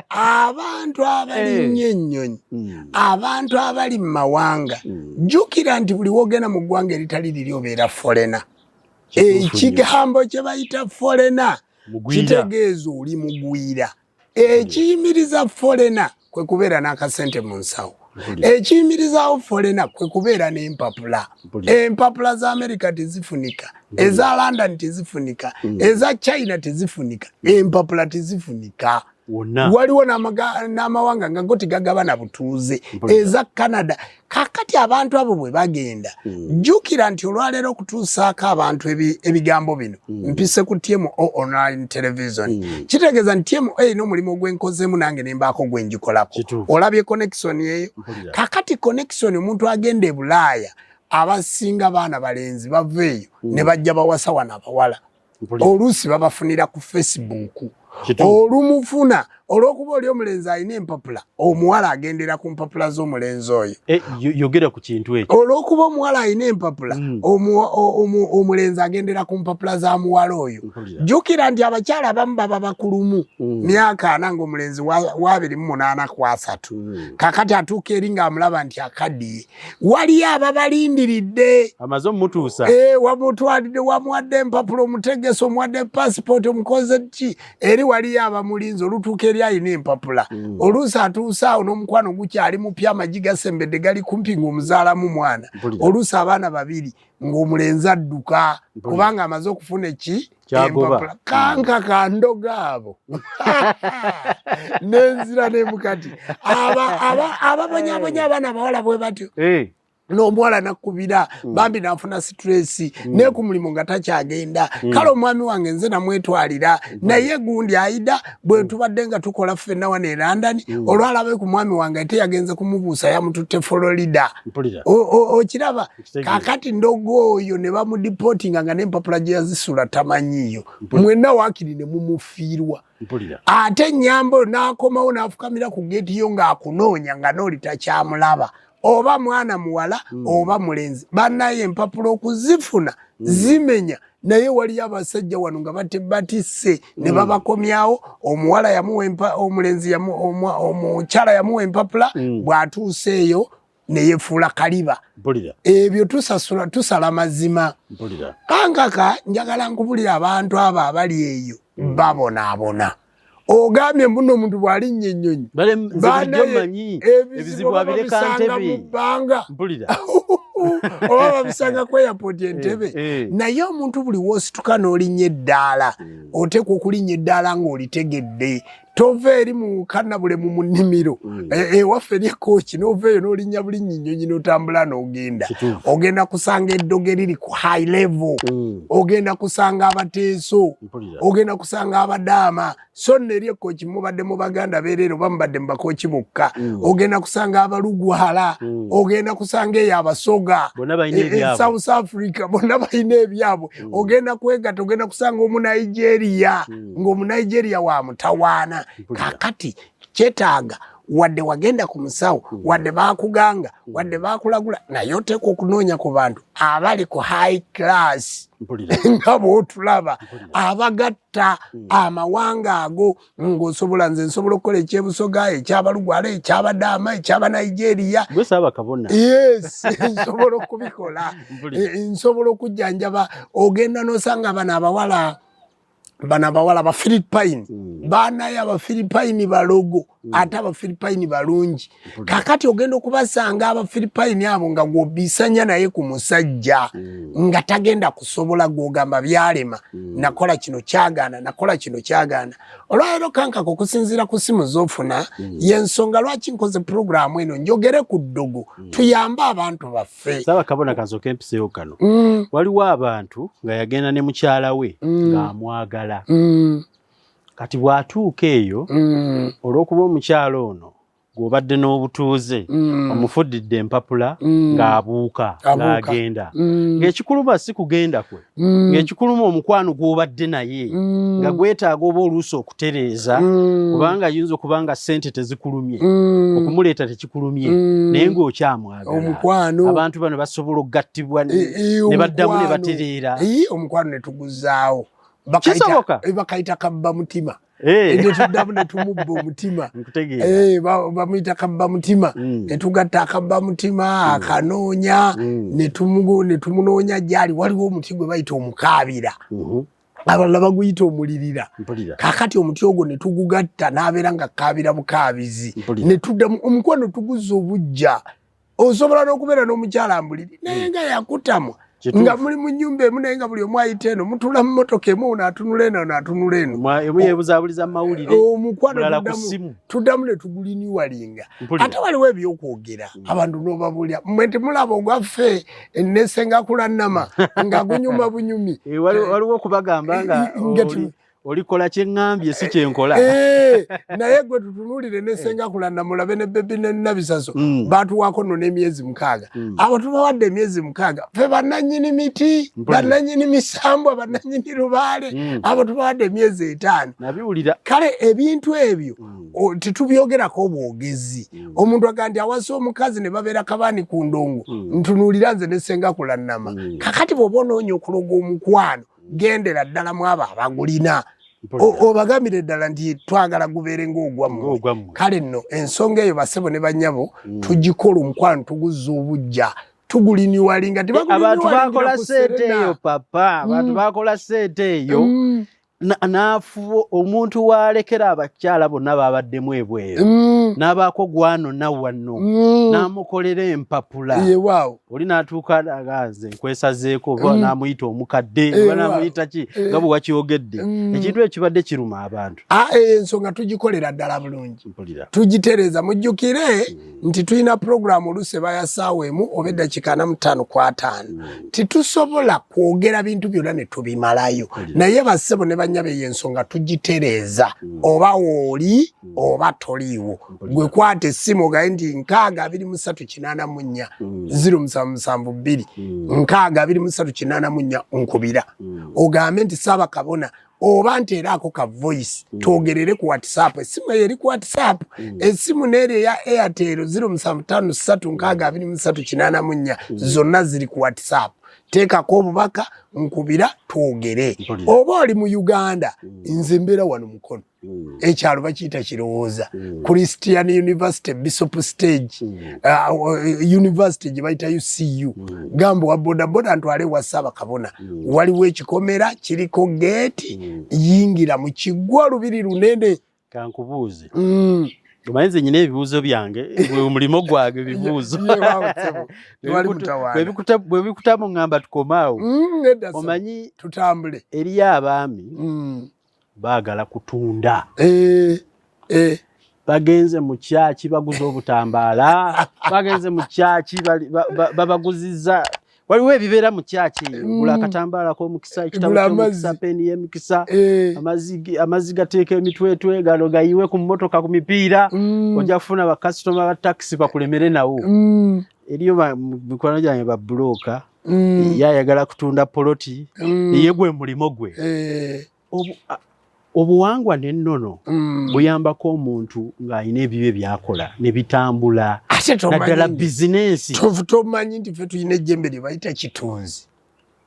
[SPEAKER 4] Abantu abalinnye ennyonyi abantu abali mu mawanga jjukira nti buli wogenda mu ggwanga eritali liri obeera folena. Ekigambo kye bayita folena kitegeeza oli mugwira. Ekiyimiriza folena kwe kubeera n'akasente mu nsawo. Ekiyimirizaawo folena kwe kubeera n'empapula. Empapula za Amerika tezifunika, eza London tezifunika, eza China tezifunika, empapula tezifunika. Waliwo n'amawanga nga go tegagaba na butuuze eza Canada. Kakati abantu abo bwe bagenda jjukira nti olwaleero okutuusaako abantu ebigambo bino mpise ku TMO online television kitegeeza nti TMO n'omulimu ogwenkozemu nange ne mbaako gwe ngikolako. Olabye connection eyo kakati connection omuntu agenda e Bulaaya abasinga baana balenzi baveeyo ne bajja bawasa wano abawala oluusi babafunira ku Facebook. Olumufuna olw'okuba oli omulenzi alina empapula omuwala agendera ku mpapula z'omulenzi oyo.
[SPEAKER 3] Yogera ku kintu ekyo.
[SPEAKER 4] Olw'okuba omuwala alina empapula omulenzi agendera ku mpapula za muwala oyo. Jjukira nti abakyala abamu baba bakulumu myaka 4 ng'omulenzi wa 28 ku 3 kakati atuuka eri ng'amulaba nti akaddiye. Waliyo ababalindiridde
[SPEAKER 3] amaze omutuusa
[SPEAKER 4] wamutwalidde wamuwadde empapula omutegesi omuwadde passport omukoze ki eri waliyo abamulinzi olutuuka eri alina empapula oluusi atuusa awo n'omukwano gukyali mupya amagi gasembedde gali kumpi ng'omuzaalamu mwana oluusi abaana babiri ng'omulenzi adduka kubanga amaze okufuna empapula kanka kandoga abo n'enzira n'emukati ababonyabonya abaana bawala bwe batyo n'omuwala nakubira bambi nafuna stress ne ku mulimu nga takyagenda kale omwami wange nze namwetwalira naye gundi aida bwe tubadde nga tukola ffenna wano e London olwalabe ku mwami wange ate yagenze kumubuusa yamututte Florida okiraba kakati ndogo oyo ne bamudipotinga nga n'empapula gye yazisula tamanyiyo mwenna waakiri ne mumufiirwa ate nyambo n'akomawo n'afukamira ku geeti yo ng'akunoonya nga n'oli takyamulaba oba mwana muwala oba mulenzi bannaye empapula okuzifuna zimenya naye wali abasajja wano nga batisse ne babakomyawo omuwala yamuwa omulenzi omukyala yamuwa empapula bw'atuuseeyo ne yefuula kaliba ebyo tusala mazima kankaka njagala nkubulira abantu abo abali eyo babonaabona ogambye mbuno omuntu bw'alinnya ennyonyi ebizibu babisanga mu bbanga oba babisanga ku airport Entebbe naye omuntu buli w'osituka n'olinnya eddaala oteekwa okulinnya eddaala ng'olitegedde tova eri mu kannabule mu nnimiro ewaffe lyekooki n'ovaeyo n'olinnya bulinnya ennyonyi n'otambula n'ogenda ogenda kusanga eddogo eriri ku high level ogenda kusanga abateeso ogenda kusanga abadaama so neri ekooki mubadde mu baganda beereero bamubadde mu bakooki bokka ogenda kusanga abalugwala ogenda kusanga eyo abasoga South Africa bonna balina ebyabwe ogenda kwegatta ogenda kusanga omunigeria ng'omunigeria wa mutawaana kakati kyetaaga wadde wagenda ku musawo wadde baakuganga wadde baakulagula naye oteekwa okunoonya ku bantu abali ku high class nga bootulaba abagatta amawanga ago ng'osobola nze nsobola okukola ekyebusoga ekyabalugwala ekyabadaama ekyabanigeria yes nsobola okubikola nsobola okujjanjaba ogenda n'osanga bano abawala abafiripayini baanaye abafiripayini balogo ate abafiripayini balungi kakati ogenda okubasanga abafiripayini abo nga gw'obisanya naye ku musajja nga tagenda kusobola gw'ogamba byalema nakola kino kyagaana olwaleero kankaka okusinziira ku simu z'ofuna y'ensonga lwaki nkoze puroguramu eno njogere ku ddogo tuyambe abantu baffe
[SPEAKER 3] Ssaabakabona kansooke empiseyo kano waliwo abantu nga yagenda ne mukyala we ng'amwagala kati bw'atuuka eyo olw'okuba omukyala ono gw'obadde n'obutuuze omufudidde empapula ng'abuuka ng'agenda ng'ekikuluma si kugenda kwe ng'ekikuluma omukwano gw'obadde naye nga gwetaaga oba oluusi okutereeza kubanga ayinza okuba nga ssente tezikulumye okumuleeta tekikulumye naye ng'okyamwagala abantu bano basobola okugattibwa ne baddamu ne batereera
[SPEAKER 4] omukwano ne tuguzaawo bakayita kabba mutima netuddamu netumubba omutima bamuyita kabba mutima netugatta akabba mutima akanoonya netumunoonya gyali waliwo omuti gwe bayita omukaabira abalala baguyita omulirira kakati omuti ogwo netugugatta n'abeera nga kaabira bukaabizi netuddamu omukwano tuguzza obujja osobola n'okubeera n'omukyala mbuliri naye nga yakutamwa nga muli mu nnyumba emu naye nga buli omu ayita eno mutula mu mmotoka emu ono atunula eno ono atunula eno
[SPEAKER 3] emu yeebuzaabuliza mawulire
[SPEAKER 4] omukwano tuddamu ne tuguliniwalinga ate waliwo ebyokwogera abantu n'obabuulira mmwe temulaba ogwaffe nesengakula nnama nga gunyuma bunyumi
[SPEAKER 3] waliwo okubagamba nga olikola kyeŋŋambye si kyenkola
[SPEAKER 4] naye gwe tutunulire nesengakula namulabe ne bebi nenabisaso batuwaako no n'emyezi 6 abo tubawadde emyezi 6 ffe bannannyini miti bannannyini misambwa bannannyini lubaale abo tubawadde emyezi 5
[SPEAKER 3] nabiwulira
[SPEAKER 4] kale ebintu ebyo tetubyogerako bwogezi omuntu aga nti awasa omukazi ne babeera kabaani ku ndongo ntunulira nze nesengakula nnama kakati bw'oba onoonya okuloga omukwano gendera ddala mu abo abagulina obagambire ddala nti twagala gubeere ng'ogwammwe kale nno ensonga eyo basebo ne bannyabo tugikola omukwano tuguzza obujja tuguliniwalinga
[SPEAKER 3] abantu bakola sente eyo papa abantu bakola sente eyo nafu omuntu walekera abakyala bonna babaddemu ebweru n'abaako gwano nawano n'amukolera empapula oli n'atuuka aganze nkwesazeeko oba n'amuyita omukadde oba n'amuyita ki nga bwe wakyogedde ekintu ekyo kibadde kiruma abantu.
[SPEAKER 4] Ensonga tugikolera ddala bulungi tugitereeza mujjukire nti tulina puroguramu oluse bayasaawemu oba eddakiika 5 titusobola kwogera bintu byonna ne tubimalayo naye bassebo ne banyabe y'ensonga tugitereeza oba wooli oba toliiwo gwe kwata essimu ogaye nti 62384 0772 62384 nkubira ogambe nti Ssaabakabona oba nteeraako ka voice twogerere ku WhatsApp. Essimu eyo eri ku WhatsApp essimu neero eya Airtel 07536238 zonna ziri ku WhatsApp. Teekako obubaka nkubira twogere. Oba oli mu Uganda nze mbeera wano Mukono ekyalo bakiyita Kirowooza Christian University Bishop Stage University gye bayita UCU gambo wa bodaboda ntwale wa Ssaabakabona waliwo ekikomera kiriko gate yingira mu kiggwa lubiri lunene.
[SPEAKER 3] Kankubuuze Tumanyize nyine ebibuuzo byange mulimo gwange ebibuuzo bwe bikutamu ngamba tukomaawo omanyi
[SPEAKER 4] tutambule
[SPEAKER 3] eri abaami baagala kutunda bagenze mu kyaki baguza obutambaala bagenze mu kyaki babaguziza waliwo ebibeera mu kyaki gula akatambaala k'omukisa ekitabo ky'omukisa peni y'emikisa amazzi gateeka emitwetwe gano gayiwe ku mmotoka ku mipiira ojja kufuna bakasitoma ba takisi bakulemere nawo eriyo mikwano gyange ba bulooka yayagala kutunda poloti ye gwe mulimo gwe obuwangwa n'ennono buyambako omuntu ng'alina ebibye byakola ne bitambula naddala bizinensi.
[SPEAKER 4] Tomanyi nti ffe tulina ejjembe lye bayita kitunzi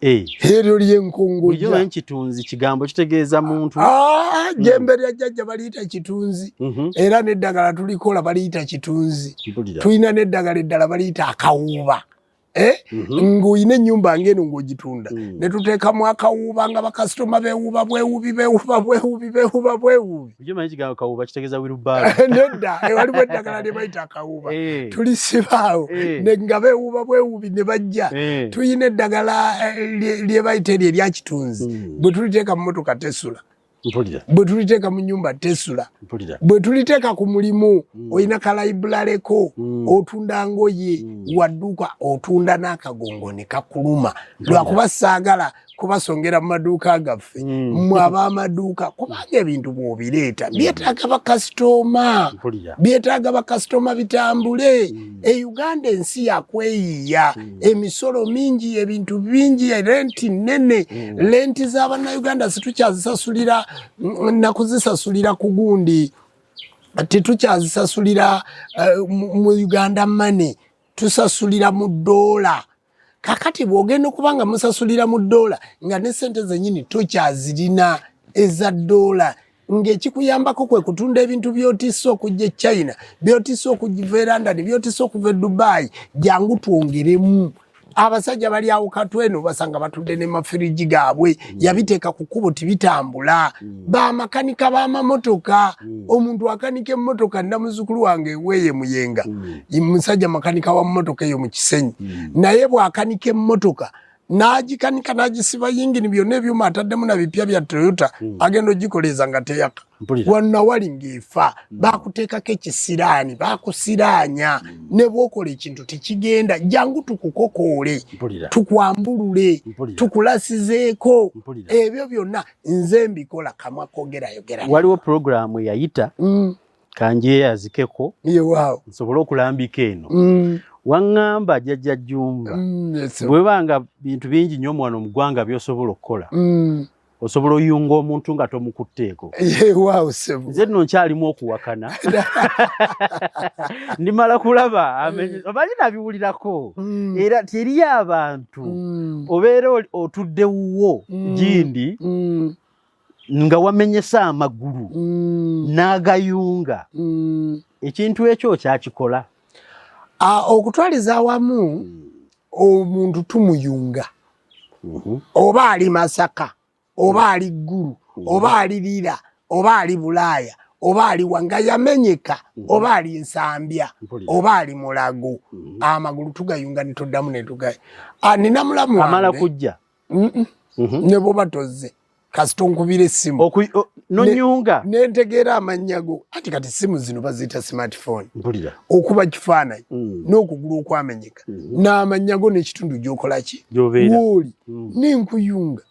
[SPEAKER 4] eryo ly'enkongojja.
[SPEAKER 3] Bulijjo kitunzi kigambo kitegeeza muntu.
[SPEAKER 4] Jjembe lya jjajja baliyita kitunzi era n'eddagala tulikola baliyita kitunzi. Tulina n'eddagala eddala baliyita akawuuba. Ng'olina ennyumba ng'eno ng'ogitunda ne tuteekamu akawuuba nga bakasitoma beewuuba bwewuubi.
[SPEAKER 3] Omanyi kigambo kawuuba kitegeeza wirubaalo.
[SPEAKER 4] Nedda waliwo eddagala lye bayita akawuuba tulisibaawo nga beewuuba bwewuubi ne bajja. Tulina eddagala lye bayita eryo erya kitunzi bwe tuliteeka mu mmotoka tesula. Bwe tuliteeka mu nnyumba tesula. Bwe tuliteeka ku mulimu olina kalayibulaleko otunda ngoye wadduuka otunda n'akagongo ne kakuluma lwakuba saagala kubasongera mu maduuka gaffe mmwe ab'amaduuka kubanga ebintu bw'obireeta byetaaga bakasitoma bitambule. Uganda ensi yakweyiya emisolo mingi ebintu bingi renti nnene renti z'abannayuganda situkyazisasulira nakuzisasulira ku gundi tetukyazisasulira mu Uganda money tusasulira mu ddoola. Kakati bw'ogenda okubanga musasulira mu ddoola nga ne ssente zennyini tokyazirina eza ddoola ng'ekikuyambako kwe kutunda ebintu by'otissa okujja e China by'otissa okuva e London by'otissa okuva e Dubai jangu twongeremu. Abasajja bali awo katweno basanga batudde ne mafiriji gaabwe yabiteeka ku kkubo tibitambula. Bamakanika b'amamotoka omuntu akanika emmotoka namuzukulu wange weeye Muyenga musajja makanika wa mmotoka eyo mu Kisenyi naye bw'akanika emmotoka n'agikanika n'agisiba yingini byonna ebyuma ataddemu na bipya bya Toyota agenda ogikoleeza nga teyaka wanna wali ng'efa baakuteekako ekisiraani baakusiraanya ne bw'okola ekintu tekigenda jangu tukukokoole tukwambulule tukulasizeeko ebyo byonna nze mbikola kamwa kogerayogera.
[SPEAKER 3] Waliwo puroguramu eyayita kanjeeyazikeko nsobole okulambika eno waŋŋamba jjajja Jjumba bwe banga bintu bingi nnyo wano mu ggwanga by'osobola okukola osobola oyunga omuntu nga tomukutteeko. Nze nno nkyalimu okuwakana ndimala kulaba omanyi nabiwulirako era teriyo abantu obeera otudde wuwo gindi nga wamenyesa amagulu n'agayunga ekintu ekyo kyakikola.
[SPEAKER 4] Okutwaliza awamu omuntu tumuyunga oba ali Masaka oba ali Ggulu oba alirira oba ali Bulaaya oba ali wanga yamenyeka oba ali Nsambya oba ali Mulago amagulu tugayunga nituddamu netugaya nina mulamu
[SPEAKER 3] amala kujja
[SPEAKER 4] ne boba tozze kasita onkubira essimu
[SPEAKER 3] nonyunga
[SPEAKER 4] nentegeera amannya go ati kati simu zino baziyita smartphone
[SPEAKER 3] mpulira
[SPEAKER 4] okuba kifaananyi n'okugulu okwamenyeka n'amannya go n'ekitundu gy'okola ki wooli ninkuyunga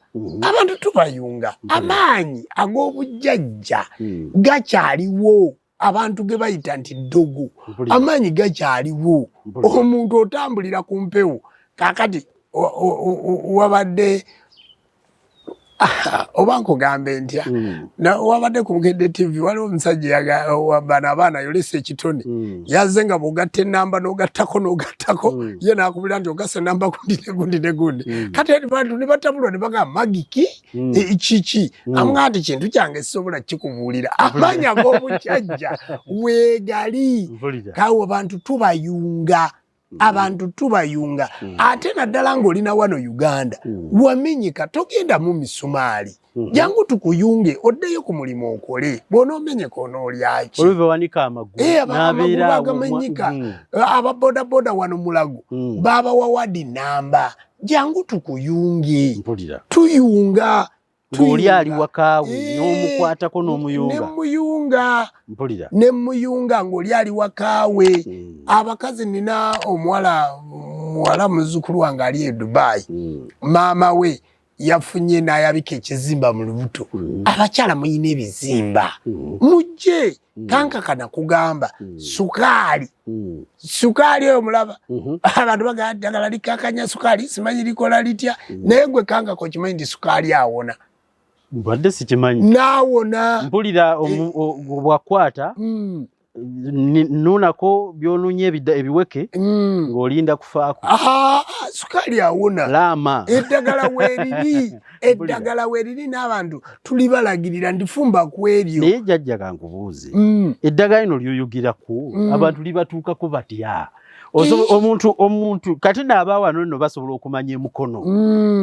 [SPEAKER 4] abantu tubayunga amaanyi ag'obujjajja gakyaliwo abantu ge bayita nti ddogo amaanyi gakyaliwo omuntu otambulira ku mpewo kaakati wabadde oba nkugambe ntya wabadde ku Bukedde TV waliwo omusajja bano abaana yolesa ekitone yazze nga bw'ogatta ennamba n'ogattako ye n'akubulira nti ogasa ennamba gundi ne gundi kati abantu ne batabulwa ne bagamba magiki kiki amugaa nti kintu kyange sisobola kikubuulira amaanyi ag'obujjajja weegali kawe abantu tubayunga ate naddala ng'olina wano Uganda wamenyeka togenda mu misumaali jangu tukuyunge oddeyo ku mulimu okole bw'onoomenyeka onoolyaki
[SPEAKER 3] olwebawanika amagulu
[SPEAKER 4] agamenyeka ababodaboda wano Mulago baabawa wadi namba jangu tukuyunge tuyunga
[SPEAKER 3] ng'oli ali wakaawe n'omukwatako
[SPEAKER 4] n'emuyunga ng'oli ali wakaawe abakazi nina muwala muzzukulu wange ali e Dubai maama we yafunye n'ayabika ekizimba mu lubuto abakyala muyina ebizimba mujje kankakana kugamba sukaali oyo mulaba abantu bagamba ddagala likakanya sukaali simanyi likola litya naye gwe kankako kimanyi nti sukaali awona
[SPEAKER 3] mbadde sikimanyi
[SPEAKER 4] naawona
[SPEAKER 3] mpulira bwakwata nunako byonunye ebiweke ng'olinda kufaako
[SPEAKER 4] sukaali awona
[SPEAKER 3] laama
[SPEAKER 4] eddagala weeriri n'abantu tuli balagirira ndifumba ku eryo
[SPEAKER 3] naye jjajja kankubuuze eddagala lino lyoyogeraku abantu libatuukako batya omuntu kati n'abaawano nno basobola okumanya emukono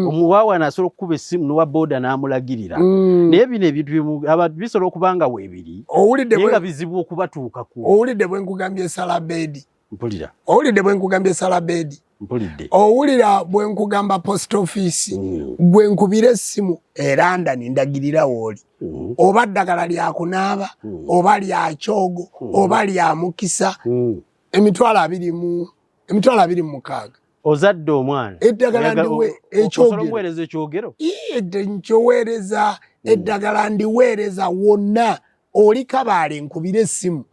[SPEAKER 3] omuwaawano asobola okukuba essimu n'owa booda n'amulagirira naye bino ebintu abantu bisobola okuba nga weebiri naye nga bizibu okubatuukako
[SPEAKER 4] owulidde bwe nkugambye salabeedi
[SPEAKER 3] mpulira
[SPEAKER 4] owulira bwe nkugamba post office gwe nkubira essimu e London ndagirira wooli oba ddagala lyakunaaba oba lya kyogo oba lya mukisa emitwalo 26
[SPEAKER 3] ozadde omwana
[SPEAKER 4] eddagala ndiwe
[SPEAKER 3] ekyogero
[SPEAKER 4] nkyoweereza eddagala ndiweereza wonna oli Kabaale nkubira essimu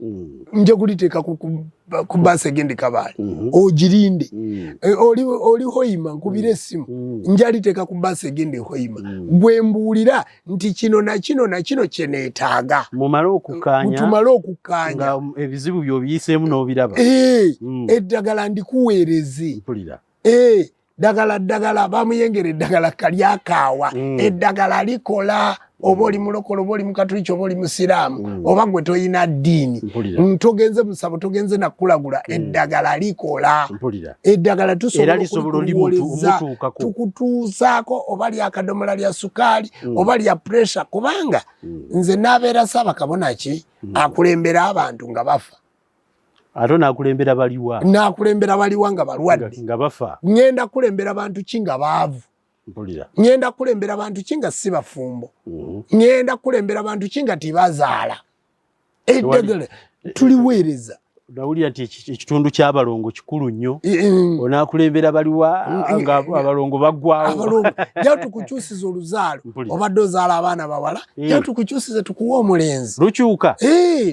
[SPEAKER 4] nje kuliteeka ku basi egende Kabaale ogirinde oli Hoima nkubira essimu nje aliteeka ku basi egende Hoima gwe mbuulira nti kino na kino kyeneetaaga
[SPEAKER 3] tumale
[SPEAKER 4] okukkaanya
[SPEAKER 3] nga ebizibu by'obiyiseemu n'obiraba
[SPEAKER 4] eddagala ndikuweereze ddagala bamuyengera eddagala kalyakaawa eddagala likola oba oli mulokole oba oli mukatuliki oba oli musiraamu oba gwe toyina ddiini togenze musabo togenze nakulagula eddagala likola eddagala tusobola tukutuusaako oba lyakadomola lya sukaali oba lya puresha kubanga nze naabeera Ssaabakabona ki akulembera abantu nga bafa
[SPEAKER 3] ate n'akulembera
[SPEAKER 4] baliwa nga balwadde
[SPEAKER 3] nga bafa
[SPEAKER 4] ngenda kulembera bantu ki nga baavu ngenda kulembera bantu ki nga si bafumbo ngenda kulembera bantu ki nga tibazaala eddagala tuliweereza
[SPEAKER 3] nawulira nti ekitundu ky'abalongo kikulu nnyo onaakulembera baliwa nga abalongo baggwawo
[SPEAKER 4] ja tukukyusiza oluzaalo obadde ozaala abaana bawala ja tukukyusize tukuwa omulenzi
[SPEAKER 3] lukyuka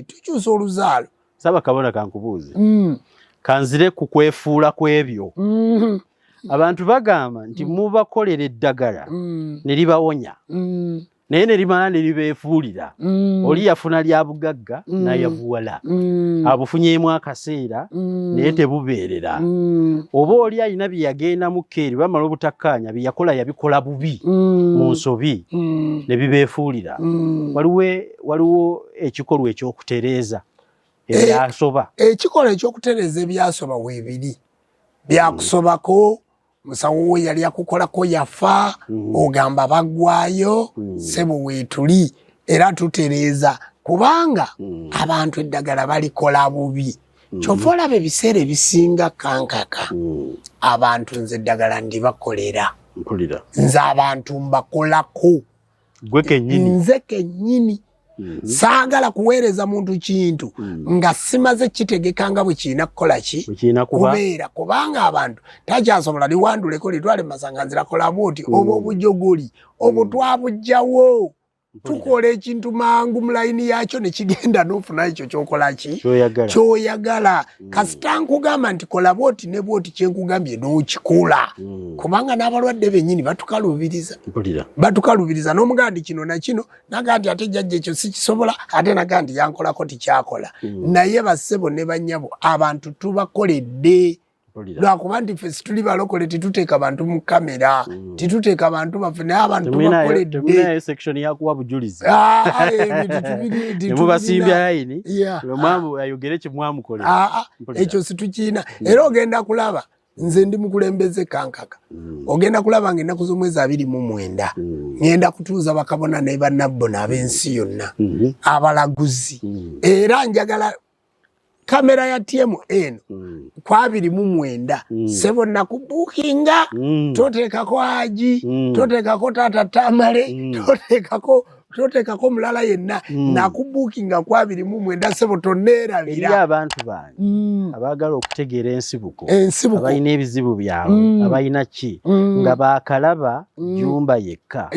[SPEAKER 4] tukyusa oluzaalo
[SPEAKER 3] Ssaabakabona kankubuuze kanzire ku kwefuula kw'ebyo abantu bagamba nti mubakolera eddagala ne libawonya naye ne limala ne libeefuulira oli yafuna lya bugagga n'ayavuwala abufunyeemu akaseera naye tebubeerera oba oli alina bye yagenda mu keeri bamala obutakkaanya bye yakola yabikola bubi mu nsobi ne bibeefuulira waliwo ekikolwa ekyokutereeza ebyasoba
[SPEAKER 4] ekikolwa ekyokutereeza ebyasoba weebiri byakusobako musawo we yali akukolako yafa ogamba bagwayo sebo wetuli era tutereeza kubanga abantu eddagala balikola bubi kyova olaba ebiseera ebisinga kankaka abantu nze eddagala ndibakolera nze abantu mbakolako nze kennyini saagala kuweereza muntu kintu nga simaze kitegekanga bwe kirina kukola ki kubeera kubanga abantu takyasobola liwanduleko litwale masanganzira kola bwoti oba obujogoli obwo twabujjawo tukola ekintu mangu mulayini yakyo nekigenda n'ofuna ekyo kyokola ki kyoyagala kasita nkugamba nti kola bwoti ne bwoti kyenkugambye n'okikola kubanga n'abalwadde bennyini batukalubiriza n'omugamba nti kino na kino naga nti ate jjajja ekyo sikisobola ate naga nti yankolako tikyakola naye bassebo ne bannyabo abantu tubakoledde lwakuba nti ffe situli balokole tituteeka abantu mu kamera tituteeka abantu baffe naye abantu tubakoledde
[SPEAKER 3] section yakuwa bujulizi nebubasimbya layini lwemwamu ayogere kyemwamukolera
[SPEAKER 4] ekyo situkiina era ogenda kulaba nze ndi mukulembeze kankaka ogenda kulaba nga ennaku z'omwezi 29 ngenda kutuuza bakabona ne bannabbona ab'ensi yonna abalaguzi era njagala kamera ya TMN kwa 29 sebo nakubukinga totekako Haji totekako Tata Tamale totekako mulala yenna nakubukinga kwa 29 sebo toneerabira
[SPEAKER 3] eri abantu bange abagala okutegeera ensibuko abalina ebizibu byabwe abalina ki nga bakalaba jumba yekka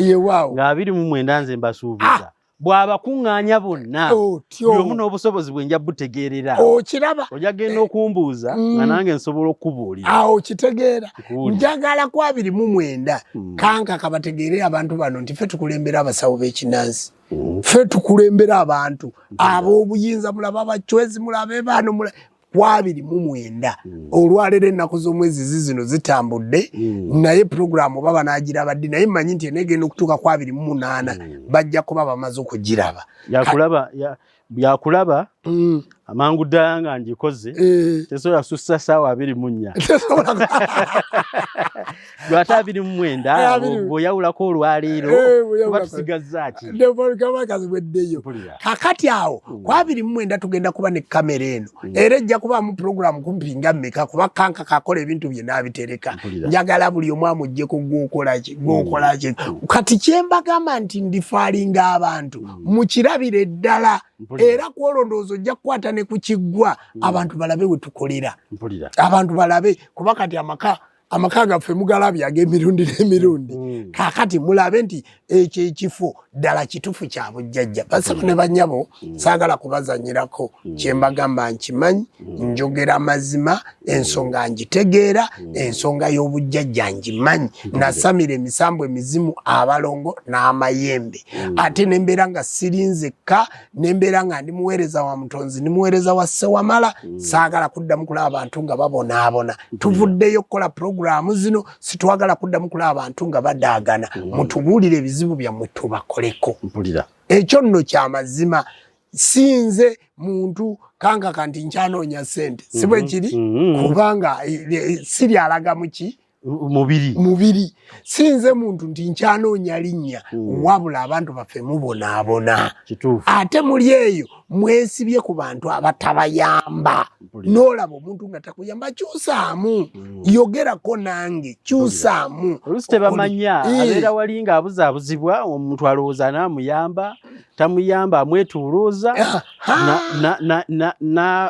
[SPEAKER 3] nga 29 nze mbasuubiza bwaba kuŋŋaanya bonna byomu n'obusobozi bwe nja butegeerera
[SPEAKER 4] okiraba
[SPEAKER 3] ojagenda okumbuuza nga nange nsobola okubuulira
[SPEAKER 4] okitegeera njagala ku 29 kankaka bategeere abantu bano nti ffe tukulembera abasawo b'ekinansi ffe tukulembera abantu ab'obuyinza mulaba abacwezi mulabe bano kwa 29 olwaleero ennaku z'omwezi zino zitambudde naye programu baba n'agiraba ddi naye mmanyi nti enegenda okutuuka kwa 28 bajja kuba bamaze okugiraba
[SPEAKER 3] byakulaba amangu ddala nga ngikoze tesobola sussa ssaawa 24 lwate 29 bw'oyawulako olwaleero kuba tusigazzaaki
[SPEAKER 4] kabakazibweddeyo kakati awo kwa 29 tugenda kuba ne kamera eno era ejja kubaamu programu kumpi nga mmeka kuba kanka kakola ebintu bye n'abitereka njagala buli omu amuggyeko gwokolaki kati kyembagamba nti ndifaalinga abantu mukirabire ddala era kwolondooza ojja kukwata ne ku kiggwa abantu balabe we tukolera abantu balabe kuba kati amaka gaffe mugalabye ag'emirundi n'emirundi kakati mulabe nti ekyo ekifo ddala kitufu kya bujjajja basaba ne bannyabo saagala kubazanyirako kyembagamba nkimanyi njogera mazima ensonga ngitegeera ensonga y'obujjajja ngimanyi nasamira emisambo emizimu abalongo n'amayembe ate nembeera nga sirinzekka nembeera nga ndi muweereza wa mutonzi ndi muweereza wa Ssewamala saagala kuddamu kulaba abantu nga babonaabona tuvuddeyo kukola programu zino situwagala kuddamu kulaba abantu nga badaagana mutubuulire ebizibu byammwe tubakoleko ekyo nno kyamazima sinze muntu kankaka nti nkyanoonya ssente si bwe kiri kubanga siri alaga muki mubiri sinze muntu nti nkyanoonya linnya wabula abantu baffe mubonaabona ate muli eyo mwesibye ku bantu abatabayamba n'olaba omuntu nga takuyamba kyusaamu yogerako nange kyusaamu
[SPEAKER 3] olusi tebamanya abeera wali nga abuzaabuzibwa omuntu alowooza n'amuyamba tamuyamba amwetuulooza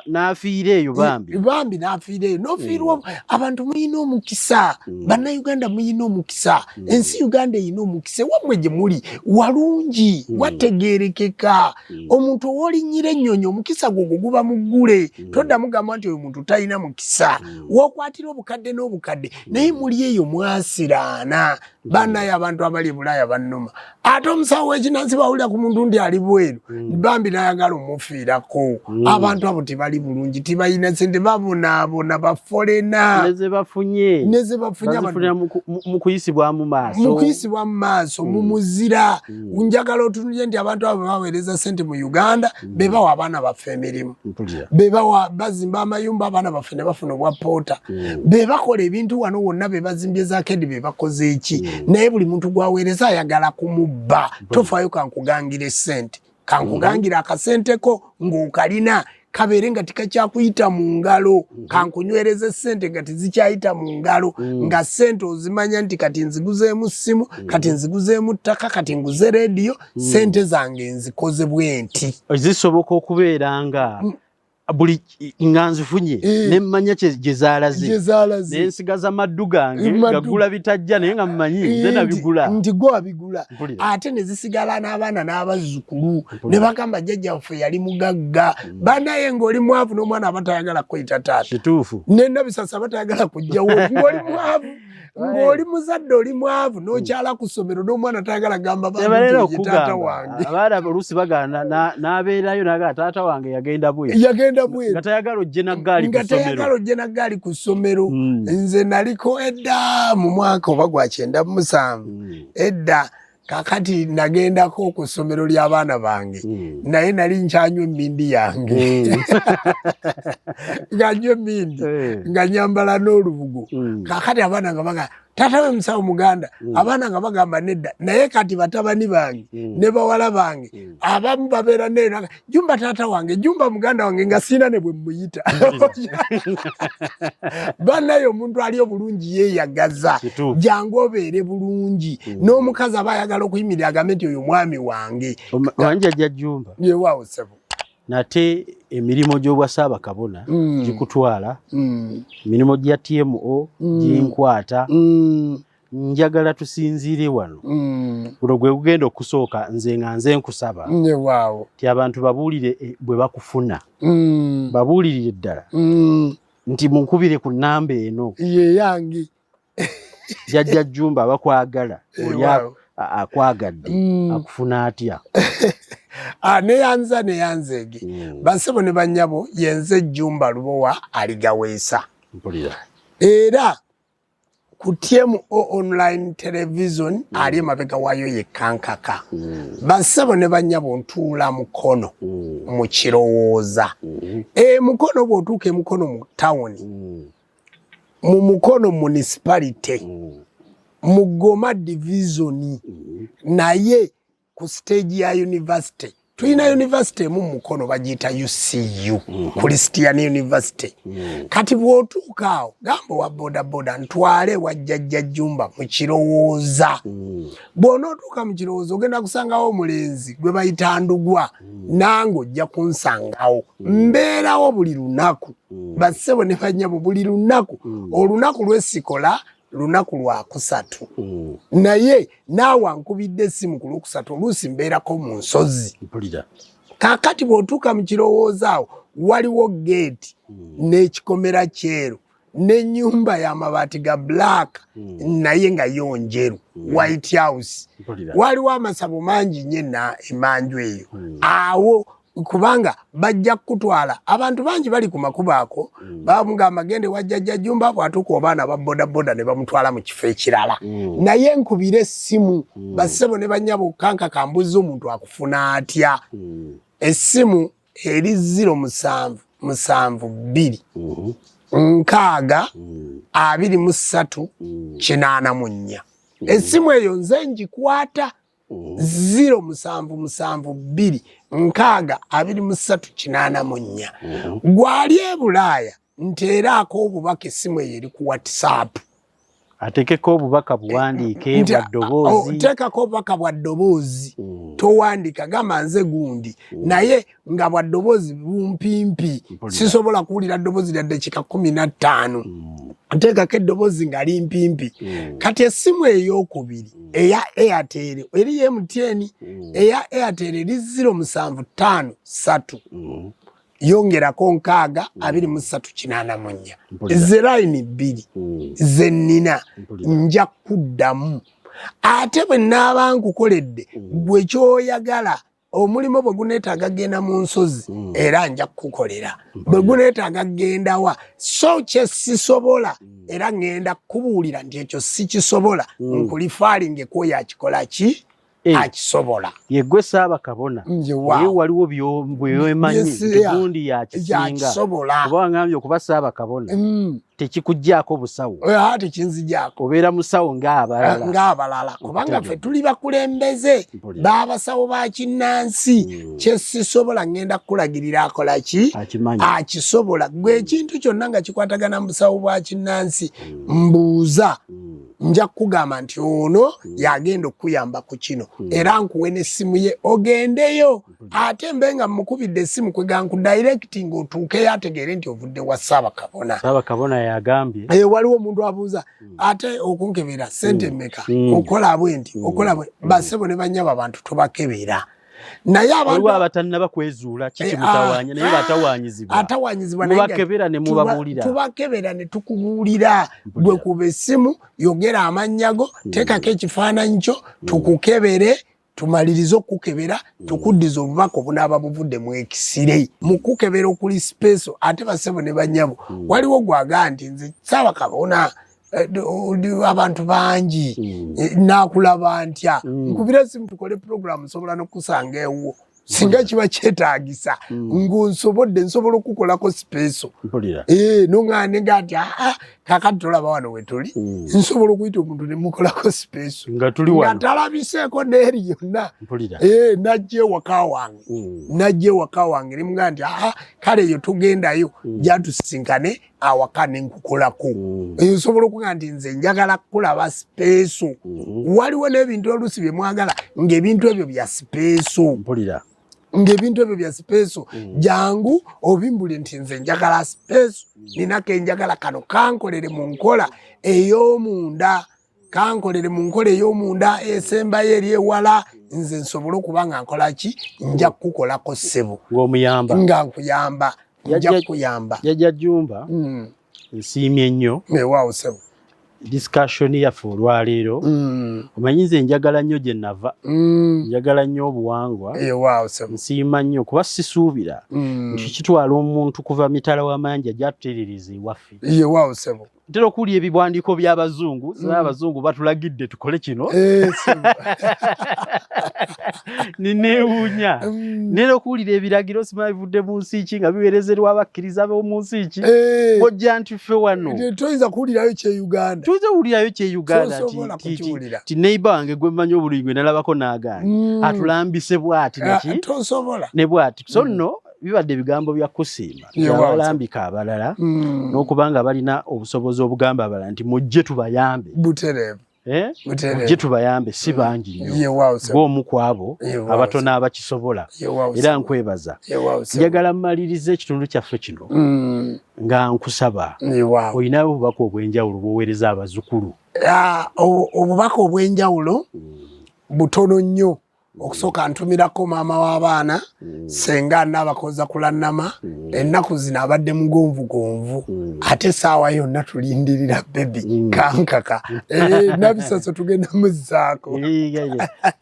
[SPEAKER 3] n'afiira eyo
[SPEAKER 4] bambi n'afiira eyo n'ofiirwa abantu muyina omukisa bannayuganda muyina omukisa ensi Uganda eyina omukisa wammwe gye muli walungi wategeerekeka omuntu owolinyira ennyonyi omukisa gwogwo guba muggule toddamu gamba nti oyo muntu talina mukisa wookwatira obukadde n'obukadde naye muli eyo mwasiraana bannaye abantu abali e Bulaaya bannuma ate omusawo w'ekinansi bawulira ku muntu ndi ali bweru bambi n'ayagala omufiirako abantu abo tebali bulungi tibalina sente babonaabona bafolena
[SPEAKER 3] neze bafunye mukuyisibwamu maaso
[SPEAKER 4] mu muzira njagala otunulye nti abantu abo baweereza sente mu Uganda bebawa abaana baffe emirimu bebawa bazimba amayumba abaana baffe ne bafuna obwa poota bebakola ebintu wano wonna bebazimbye za kedi bebakoze eki naye buli muntu gwaweereza ayagala kumubba tofaayo kankugangire ssente kankugangira akasenteko ng'okalina kabeere nga tikakyakuyita mu ngalo kankunywereze ssente nga tezikyayita mu ngalo nga ssente ozimanya nti kati nziguzeemu ssimu kati nziguzeemu ttaka kati nguze rediyo ssente zange nzikoze bwe nti
[SPEAKER 3] zisoboka okubeera nga buli nga nzifunye nemmanya gye zaalaze nensigaza maddu gange gagula bitajja naye nga mmanyi nze nabigula
[SPEAKER 4] nti gwe wabigula ate ne zisigala n'abaana n'abazzukulu ne bagamba jjajjaffe yali mugagga bannaye ng'oli mwavu n'omwana abatayagala kweyita taata
[SPEAKER 3] kituufu
[SPEAKER 4] n'ennabisasa abatayagala kujjawo ng'oli mwavu ng'oli muzadde oli mwavu n'okyala ku ssomero n'omwana tayagala gamba taata wange
[SPEAKER 3] abaana oluusi bagana n'abeerayo naga taata wange yagenda bwe nga tayagala ojje na ggaali ku ssomero nze naliko edda mu mwaka oba gwa 97 edda kakati nagendako ku ssomero ly'abaana bange naye nali nkyanywa emmindi yange nga nywa emmindi nga nyambala n'olubugo kakati abaana nga baga taata we musawo muganda abaana nga bagamba nedda naye kati batabani bange ne bawala bange abamu babeera neyo jumba taata wange jumba muganda wange nga siina ne bwe muyita bannaye omuntu ali obulungi yeeyagaza jangu obeere bulungi n'omukazi aba ayagala okuyimirira agambe nti oyo mwami wange wanjajja Jumba
[SPEAKER 4] yewaawo ssebo
[SPEAKER 3] nate emirimu gy'obwa Ssaabakabona gikutwala emirimu gya TMO ginkwata njagala tusinziire wano guno gwe gugenda okusooka nze nga nze nkusaba ti abantu babuulire bwe bakufuna babuulirire ddala nti munkubire ku nnamba eno
[SPEAKER 4] ye yange
[SPEAKER 3] jjajja Jumba bakwagala oli akwagadde akufuna atya
[SPEAKER 4] neyanzege bassebo ne bannyabo yenze Jumba Lubowa aligaweesa era ku TMO online television ali emabega waayo yekkankaka bassebo ne bannyabo ntuula mukono mu kirowooza mukono bw'otuuka emukono mu tawuni mu mukono municipality mu Goma division naye ku stage ya university tulina university mu mukono bagiyita UCU Christian University kati bw'otuuka awo gamba wa bodaboda ntwale wajjajja Jumba mu kirowooza bw'onootuuka mu kirowooza ogenda kusangawo omulenzi gwe bayita Ndugwa nange ojja kunsangawo mbeerawo buli lunaku bassebo ne bannyabo buli lunaku olunaku lw'esikola lunaku lwa kusatu naye naawe ankubidde essimu ku lwokusatu oluusi mbeerako mu nsozi kakati bw'otuuka mu kirowooza awo waliwo geeti n'ekikomera kyeru n'ennyumba y'amabaati ga black naye nga yo njeru White House waliwo amasabo mangi nnyo emanju eyo awo kubanga bajja kutwala abantu bangi bali ku makubo ako bamugamba gende wajjajja Jumba bw'atuuka abaana ba bodaboda ne bamutwala mu kifo ekirala naye nkubira essimu bassebo ne bannyabo kanka kambuza omuntu akufuna atya essimu eri 0772 nkaaga 2384 essimu eyo nze ngikwata 0772 nkaaga 2384 gwali e Bulaaya nteeraako obubaka essimu eyo eri ku WhatsApp
[SPEAKER 3] atekeko obubaka buwandiike bwa ddoboozi
[SPEAKER 4] teekako obubaka bwa ddoboozi towandiika gamba nze gundi naye nga bwa ddoboozi bumpimpi sisobola kuwulira ddoboozi lya ddakiika 15 teekako eddoboozi nga limpimpi kati essimu ey'okubiri eya Airtel eri MTN eya Airtel eri 0753 yongerako nkaaga 2384 ze line 2 ze nnina nja kuddamu ate bwe nnaaba nkukoledde gwe kyoyagala omulimu bwe guneetaaga genda mu nsozi era nja kukukolera bwe guneetaaga gendawa so kye sisobola era ngenda kubuulira nti ekyo sikisobola nkulifaalingeko yakikola ki akisobola
[SPEAKER 3] yegwe Ssaabakabona naye waliwo byomanyi gundi yakisinga oba wangambye okuba Ssaabakabona tekikuggyako busawo
[SPEAKER 4] tekinzijjako
[SPEAKER 3] obeera musawo
[SPEAKER 4] ng'abalala kubanga ffe tuli bakulembeze b'abasawo ba kinnansi kyesisobola ngenda kukulagirira akola ki akisobola gwe ekintu kyonna nga kikwatagana mu busawo bwa kinnansi mbuuza nja kugamba nti ono yagenda okuyamba ku kino era nkuwe n'essimu ye ogendeyo ate mbenga mukubidde essimu kwega nkudirecting otuukeyo ategeere nti ovudde wa Ssaabakabona
[SPEAKER 3] yagambye
[SPEAKER 4] waliwo omuntu abuuza ate okunkebera sente mmeka okola bwenti okola bwe basebo ne banyaba abantu tubakebera naye abantu
[SPEAKER 3] abatannaba kwezuula kiki mutawaanya naye
[SPEAKER 4] atawanyizibwa
[SPEAKER 3] mubakebera ne mubabuulira
[SPEAKER 4] tubakebera ne tukubuulira gwe kuba essimu yogera amanyago teekako ekifaananyi kyo tukukebere tumalirize okukebera tukuddiza obubaka obunaaba buvudde mu ekisire mu kukebera okuli sipeeso ate basebo ne banyabo waliwo gwagaa nti nze Ssaabakabona abantu bangi nakulaba ntya nkubira simu tukole program nsobola n'okusanga ewo singa kiba kyetaagisa nsobola okukolako sipeeso noŋŋanega nti kakati tolaba wano we tuli nsobola okuyita omuntu ne mukolako sipeeso
[SPEAKER 3] nga
[SPEAKER 4] talabiseeko n'eri yonna najja ewaka wange nemugaa nti kale eyo tugendayo jatusinkane awaka ne nkukolako nsobola okugaa nti nze njagala kukulaba sipeeso waliwo n'ebintu oluusi bye mwagala ng'ebintu ebyo bya sipeeso ng'ebintu ebyo bya sipeeso jangu obimbule nti nze njagala sipeeso ninako enjagala kano kankolere mu nkola ey'omunda esembayo eri ewala nze nsobole okuba nga nkola ki nja kukukolako ssebo
[SPEAKER 3] ng'omuyamba
[SPEAKER 4] nga nkuyamba nja kukuyamba
[SPEAKER 3] Jjajja Jjumba nsiimye nnyo
[SPEAKER 4] waawo ssebo
[SPEAKER 3] discussion yaffe olwaleero omanyi nze njagala nnyo gye nava njagala nnyo obuwangwa nsiima nnyo kuba sisuubira nti kitwala omuntu kuva mitala w'amayanja gyatutereereza ewaffe ntera okuwulira ebibwandiiko by'abazungu abazungu batulagidde tukole kino nineewuunya nera okuwulira ebiragiro simanyi bivudde mu nsi ki nga biweerezerwa abakkiriza b'omu nsi ki bojja nti ffe wano
[SPEAKER 4] toyinza kuwulirayo kyeyuganda
[SPEAKER 3] ti neiba wange gwe mmanyi obulungi gwe nalabako n'agaana atulambise bw'ati ne bw'ati so nno bibadde ebigambo bya kusiima byabalambika abalala n'okuba nga balina obusobozi obugamba abalala nti mujje tubayambe mujje tubayambe si bangi nnyo ng'omu ku abo abatono abakisobola era nkwebaza njagala mmalirize ekitundu kyaffe kino nga nkusaba olinayo obubaka obw'enjawulo bw'oweereza abazzukulu
[SPEAKER 4] obubaka obw'enjawulo butono nnyo okusooka ntumirako maama w'abaana senga naabakoza kulannama ennaku zino abadde mugonvugonvu ate saawa yonna tulindirira bebi kankaka nabisaso tugenda muzzaako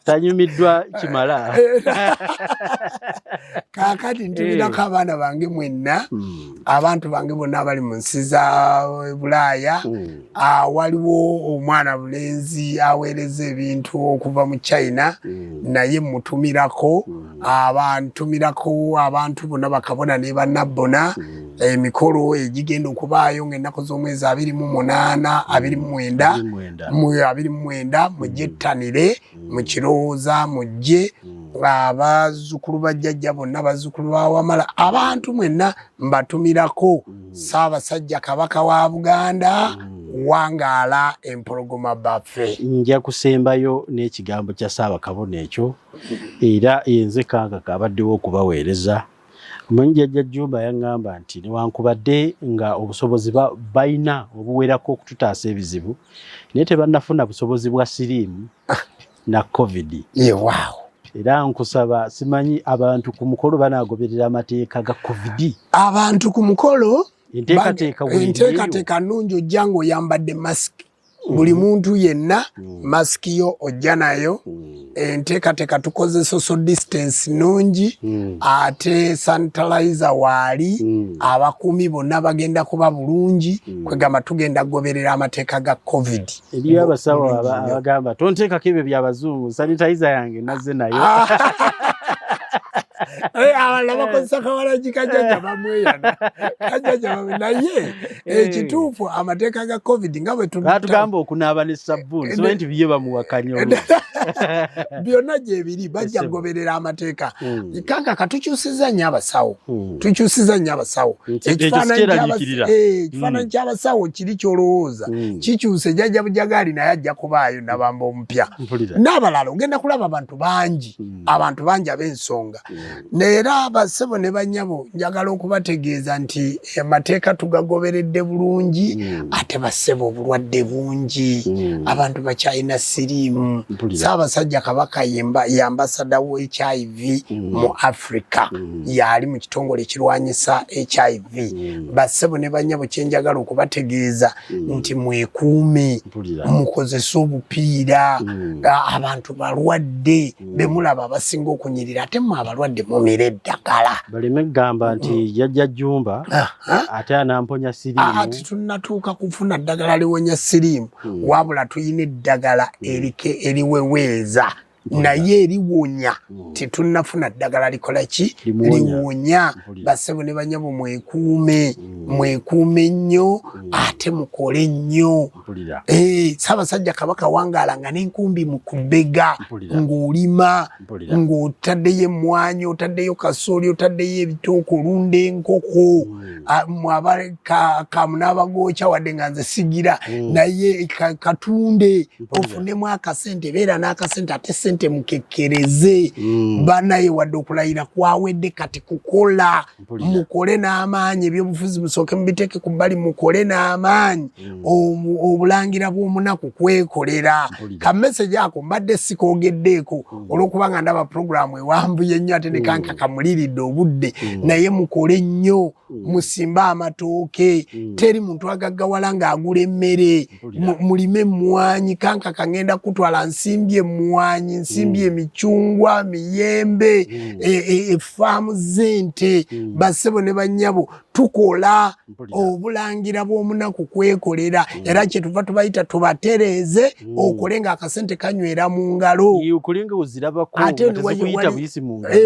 [SPEAKER 3] tanyumiddwa kimala
[SPEAKER 4] kaakati ntumirako abaana bange mwenna abantu bange bonna abali mu nsi za Bulaaya waliwo omwana bulenzi aweereza ebintu okuva mu China naye mutumirako abantu bonna bakabona ne bannabbona emikolo egigenda okubaayo ng'ennaku z'omwezi 28 29 mujje ettanire mu kirowooza mujje abazzukulu bajjajja bonna bazzukulu ba Wamala abantu mwenna mbatumirako Ssaabasajja Kabaka wa Buganda wangaala empologoma baffe
[SPEAKER 3] nja kusembayo n'ekigambo kya Ssaabakabona ekyo era yenze kankaka abaddewo okubaweereza omanyi Jjajja Jjumba yaŋŋamba nti newankubadde nga obusobozi bayina obuwerako okututaasa ebizibu naye tebannafuna busobozi bwa siriimu na covid era nkusaba simanyi abantu ku mukolo banaagoberera amateeka ga covid
[SPEAKER 4] abantu ku mukolo enteekateeka nnungi ojja ng'oyambadde masiki buli muntu yenna masiki yo ojja nayo enteekateeka tukoze social distance nungi ate sanitizer waali abakuumi bonna bagenda kuba bulungi kwegamba tugenda kugoberera amateeka ga covid.
[SPEAKER 3] Eriyo abasawo abagamba tonteekako ebyo by'abazungu sanitizer yange nazze nayo.
[SPEAKER 4] Abala bakozesa kawalagi kajjajja bamweyana kajjajja naye ekituufu amateeka ga covid nga bwe
[SPEAKER 3] batugamba okunaaba ne sabbuuni so nti biye bamuwakanya
[SPEAKER 4] byonna gye biri bajja kugoberera amateeka. Kanka katukyusiza nnyo abasawo tukyusiza nnyo abasawo ekifaananyi ky'abasawo kiri kyolowooza kikyuse jjajja bujagaali naye ajja kubaayo nabamba omupya n'abalala ogenda kulaba abantu bangi ab'ensonga. Neera basebo ne banyabo njagala okubategeeza nti amateeka tugagoberedde bulungi ate basebo obulwadde bungi abantu bakyalina siriimu. Ssaabasajja Kabaka ye ambasada wa HIV mu Africa yali mu kitongole ekirwanyisa HIV. Basebo ne banyabo kyenjagala okubategeeza nti mwekuume mukozese obupiira abantu balwadde bemulaba abasinga okunyirira ate mu abalwadde mumire eddagala
[SPEAKER 3] baleme kugamba nti yajja Jjumba ate anamponya siriimu.
[SPEAKER 4] Ati tunnatuuka kufuna ddagala liwonya siriimu wabula tuyina eddagala eriweweeza naye eriwonya tetunnafuna ddagala likola ki liwonya. Basebo ne banyabo mwekuume nnyo ate mukole nnyo. Ssaabasajja Kabaka wangaala nga n'enkumbi mu kubega ng'olima ng'otaddeyo emmwanyi otaddeyo kasooli otaddeyo ebitooke olunda enkoko kamu n'abagookya wadde nga nze sigira naye katunde ofunemu akasente beera n'akasente ate sente mukekkereze banaye wadde okulayira kwawedde kati kukola mukole n'amaanyi ebyobufuzi musooke mubiteeke ku bbali mukole n'amaanyi obulangira bw'omunaku kwekolera. Ka message ako mbadde sikoogeddeeko olw'okuba nga ndaba programu ewambuye nnyo ate ne kanka kamuliridde obudde naye mukole nnyo musimba amatooke teri muntu agaggawala ng'agula emmere mulime emmwanyi kanka kangenda kutwala nsimbye emmwanyi nsimbye emicungwa miyembe effaamu z'ente. Basebo ne banyabo tukola obulangira bw'omunaku kwekolera era kyetuva tubayita tubatereeze okole nga akasente kanywera mu ngalo ate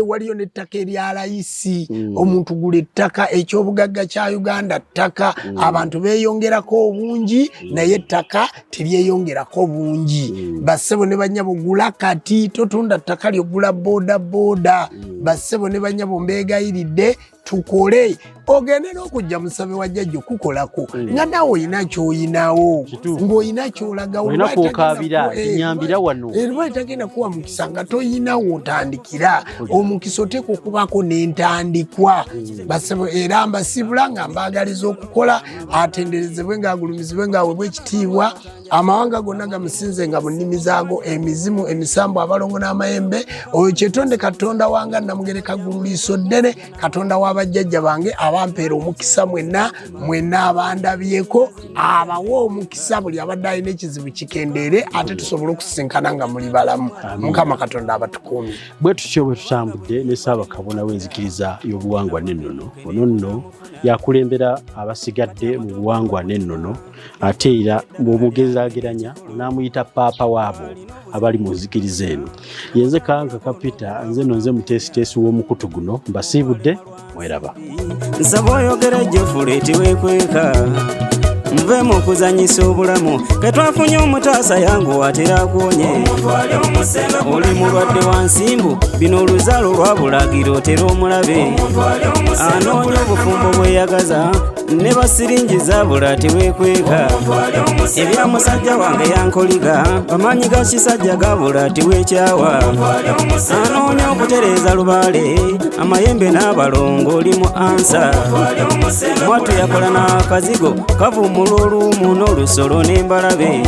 [SPEAKER 4] waliyo n'ettaka erya layisi omuntu gula ettaka ekyobugagga kya Uganda ttaka abantu beeyongerako obungi naye ettaka teryeyongerako bungi. Basebo ne banyabo gula kati totunda ttaka lyogula booda booda. Basebo ne banyabo mbeegayiridde tukole ogende n'okujja musabe wa jjajja okukolako nga naawe olina ky'oyinawo ng'olina ky'olaga olwa etagenda kuwa mukisa nga toyinawo otandikira omukisa oteeka okubako n'entandikwa. Basebo era mbasibula nga mbaagaliza okukola atenderezebwe ng'agulumizibwe ng'aweebwa ekitiibwa amawanga gonna gamusinze nga mu nnimi zaago emizimu emisambu abalongo n'amayembe oyo kyetonde Katonda wanga Namugereka Gululiiso ddene Katonda w'abajjajja bange abampeera omukisa mwenna abandabyeko abawa omukisa buli abadde alina ekizibu kikendeere ate tusobole okusisinkana nga muli balamu. Mukama Katonda abatukuumye.
[SPEAKER 3] Bwe tutyo bwe tutambudde ne Ssaabakabona w'enzikiriza y'obuwangwa n'ennono ono nno yakulembera abasigadde mu buwangwa n'ennono ate era bw'omugezaageranya n'amuyita paapa waabo abali mu nzikiriza eno. Yenze Kanka Kapita nze nonze muteesiteesi w'omukutu guno mbasiibudde mweraba.
[SPEAKER 5] Nsaba oyogere Jofuleti weekweka nve mu kuzanyisa obulamu ketwafunye omutaasa yangu watera kuonye oli mulwadde wa nsimbu bino oluzaalo lwa bulagiro otera omulabe anoonya obufumbo bweyagaza ne basiringi zaabula teweekweka ebya musajja wange yankoliga bamanyi ga kisajja gaabula teweekyawa anoonya okutereeza lubaale amayembe n'abalongo oli mu ansa mwatu yakola n'akazigo kavumula olumu n'olusolo n'embalabe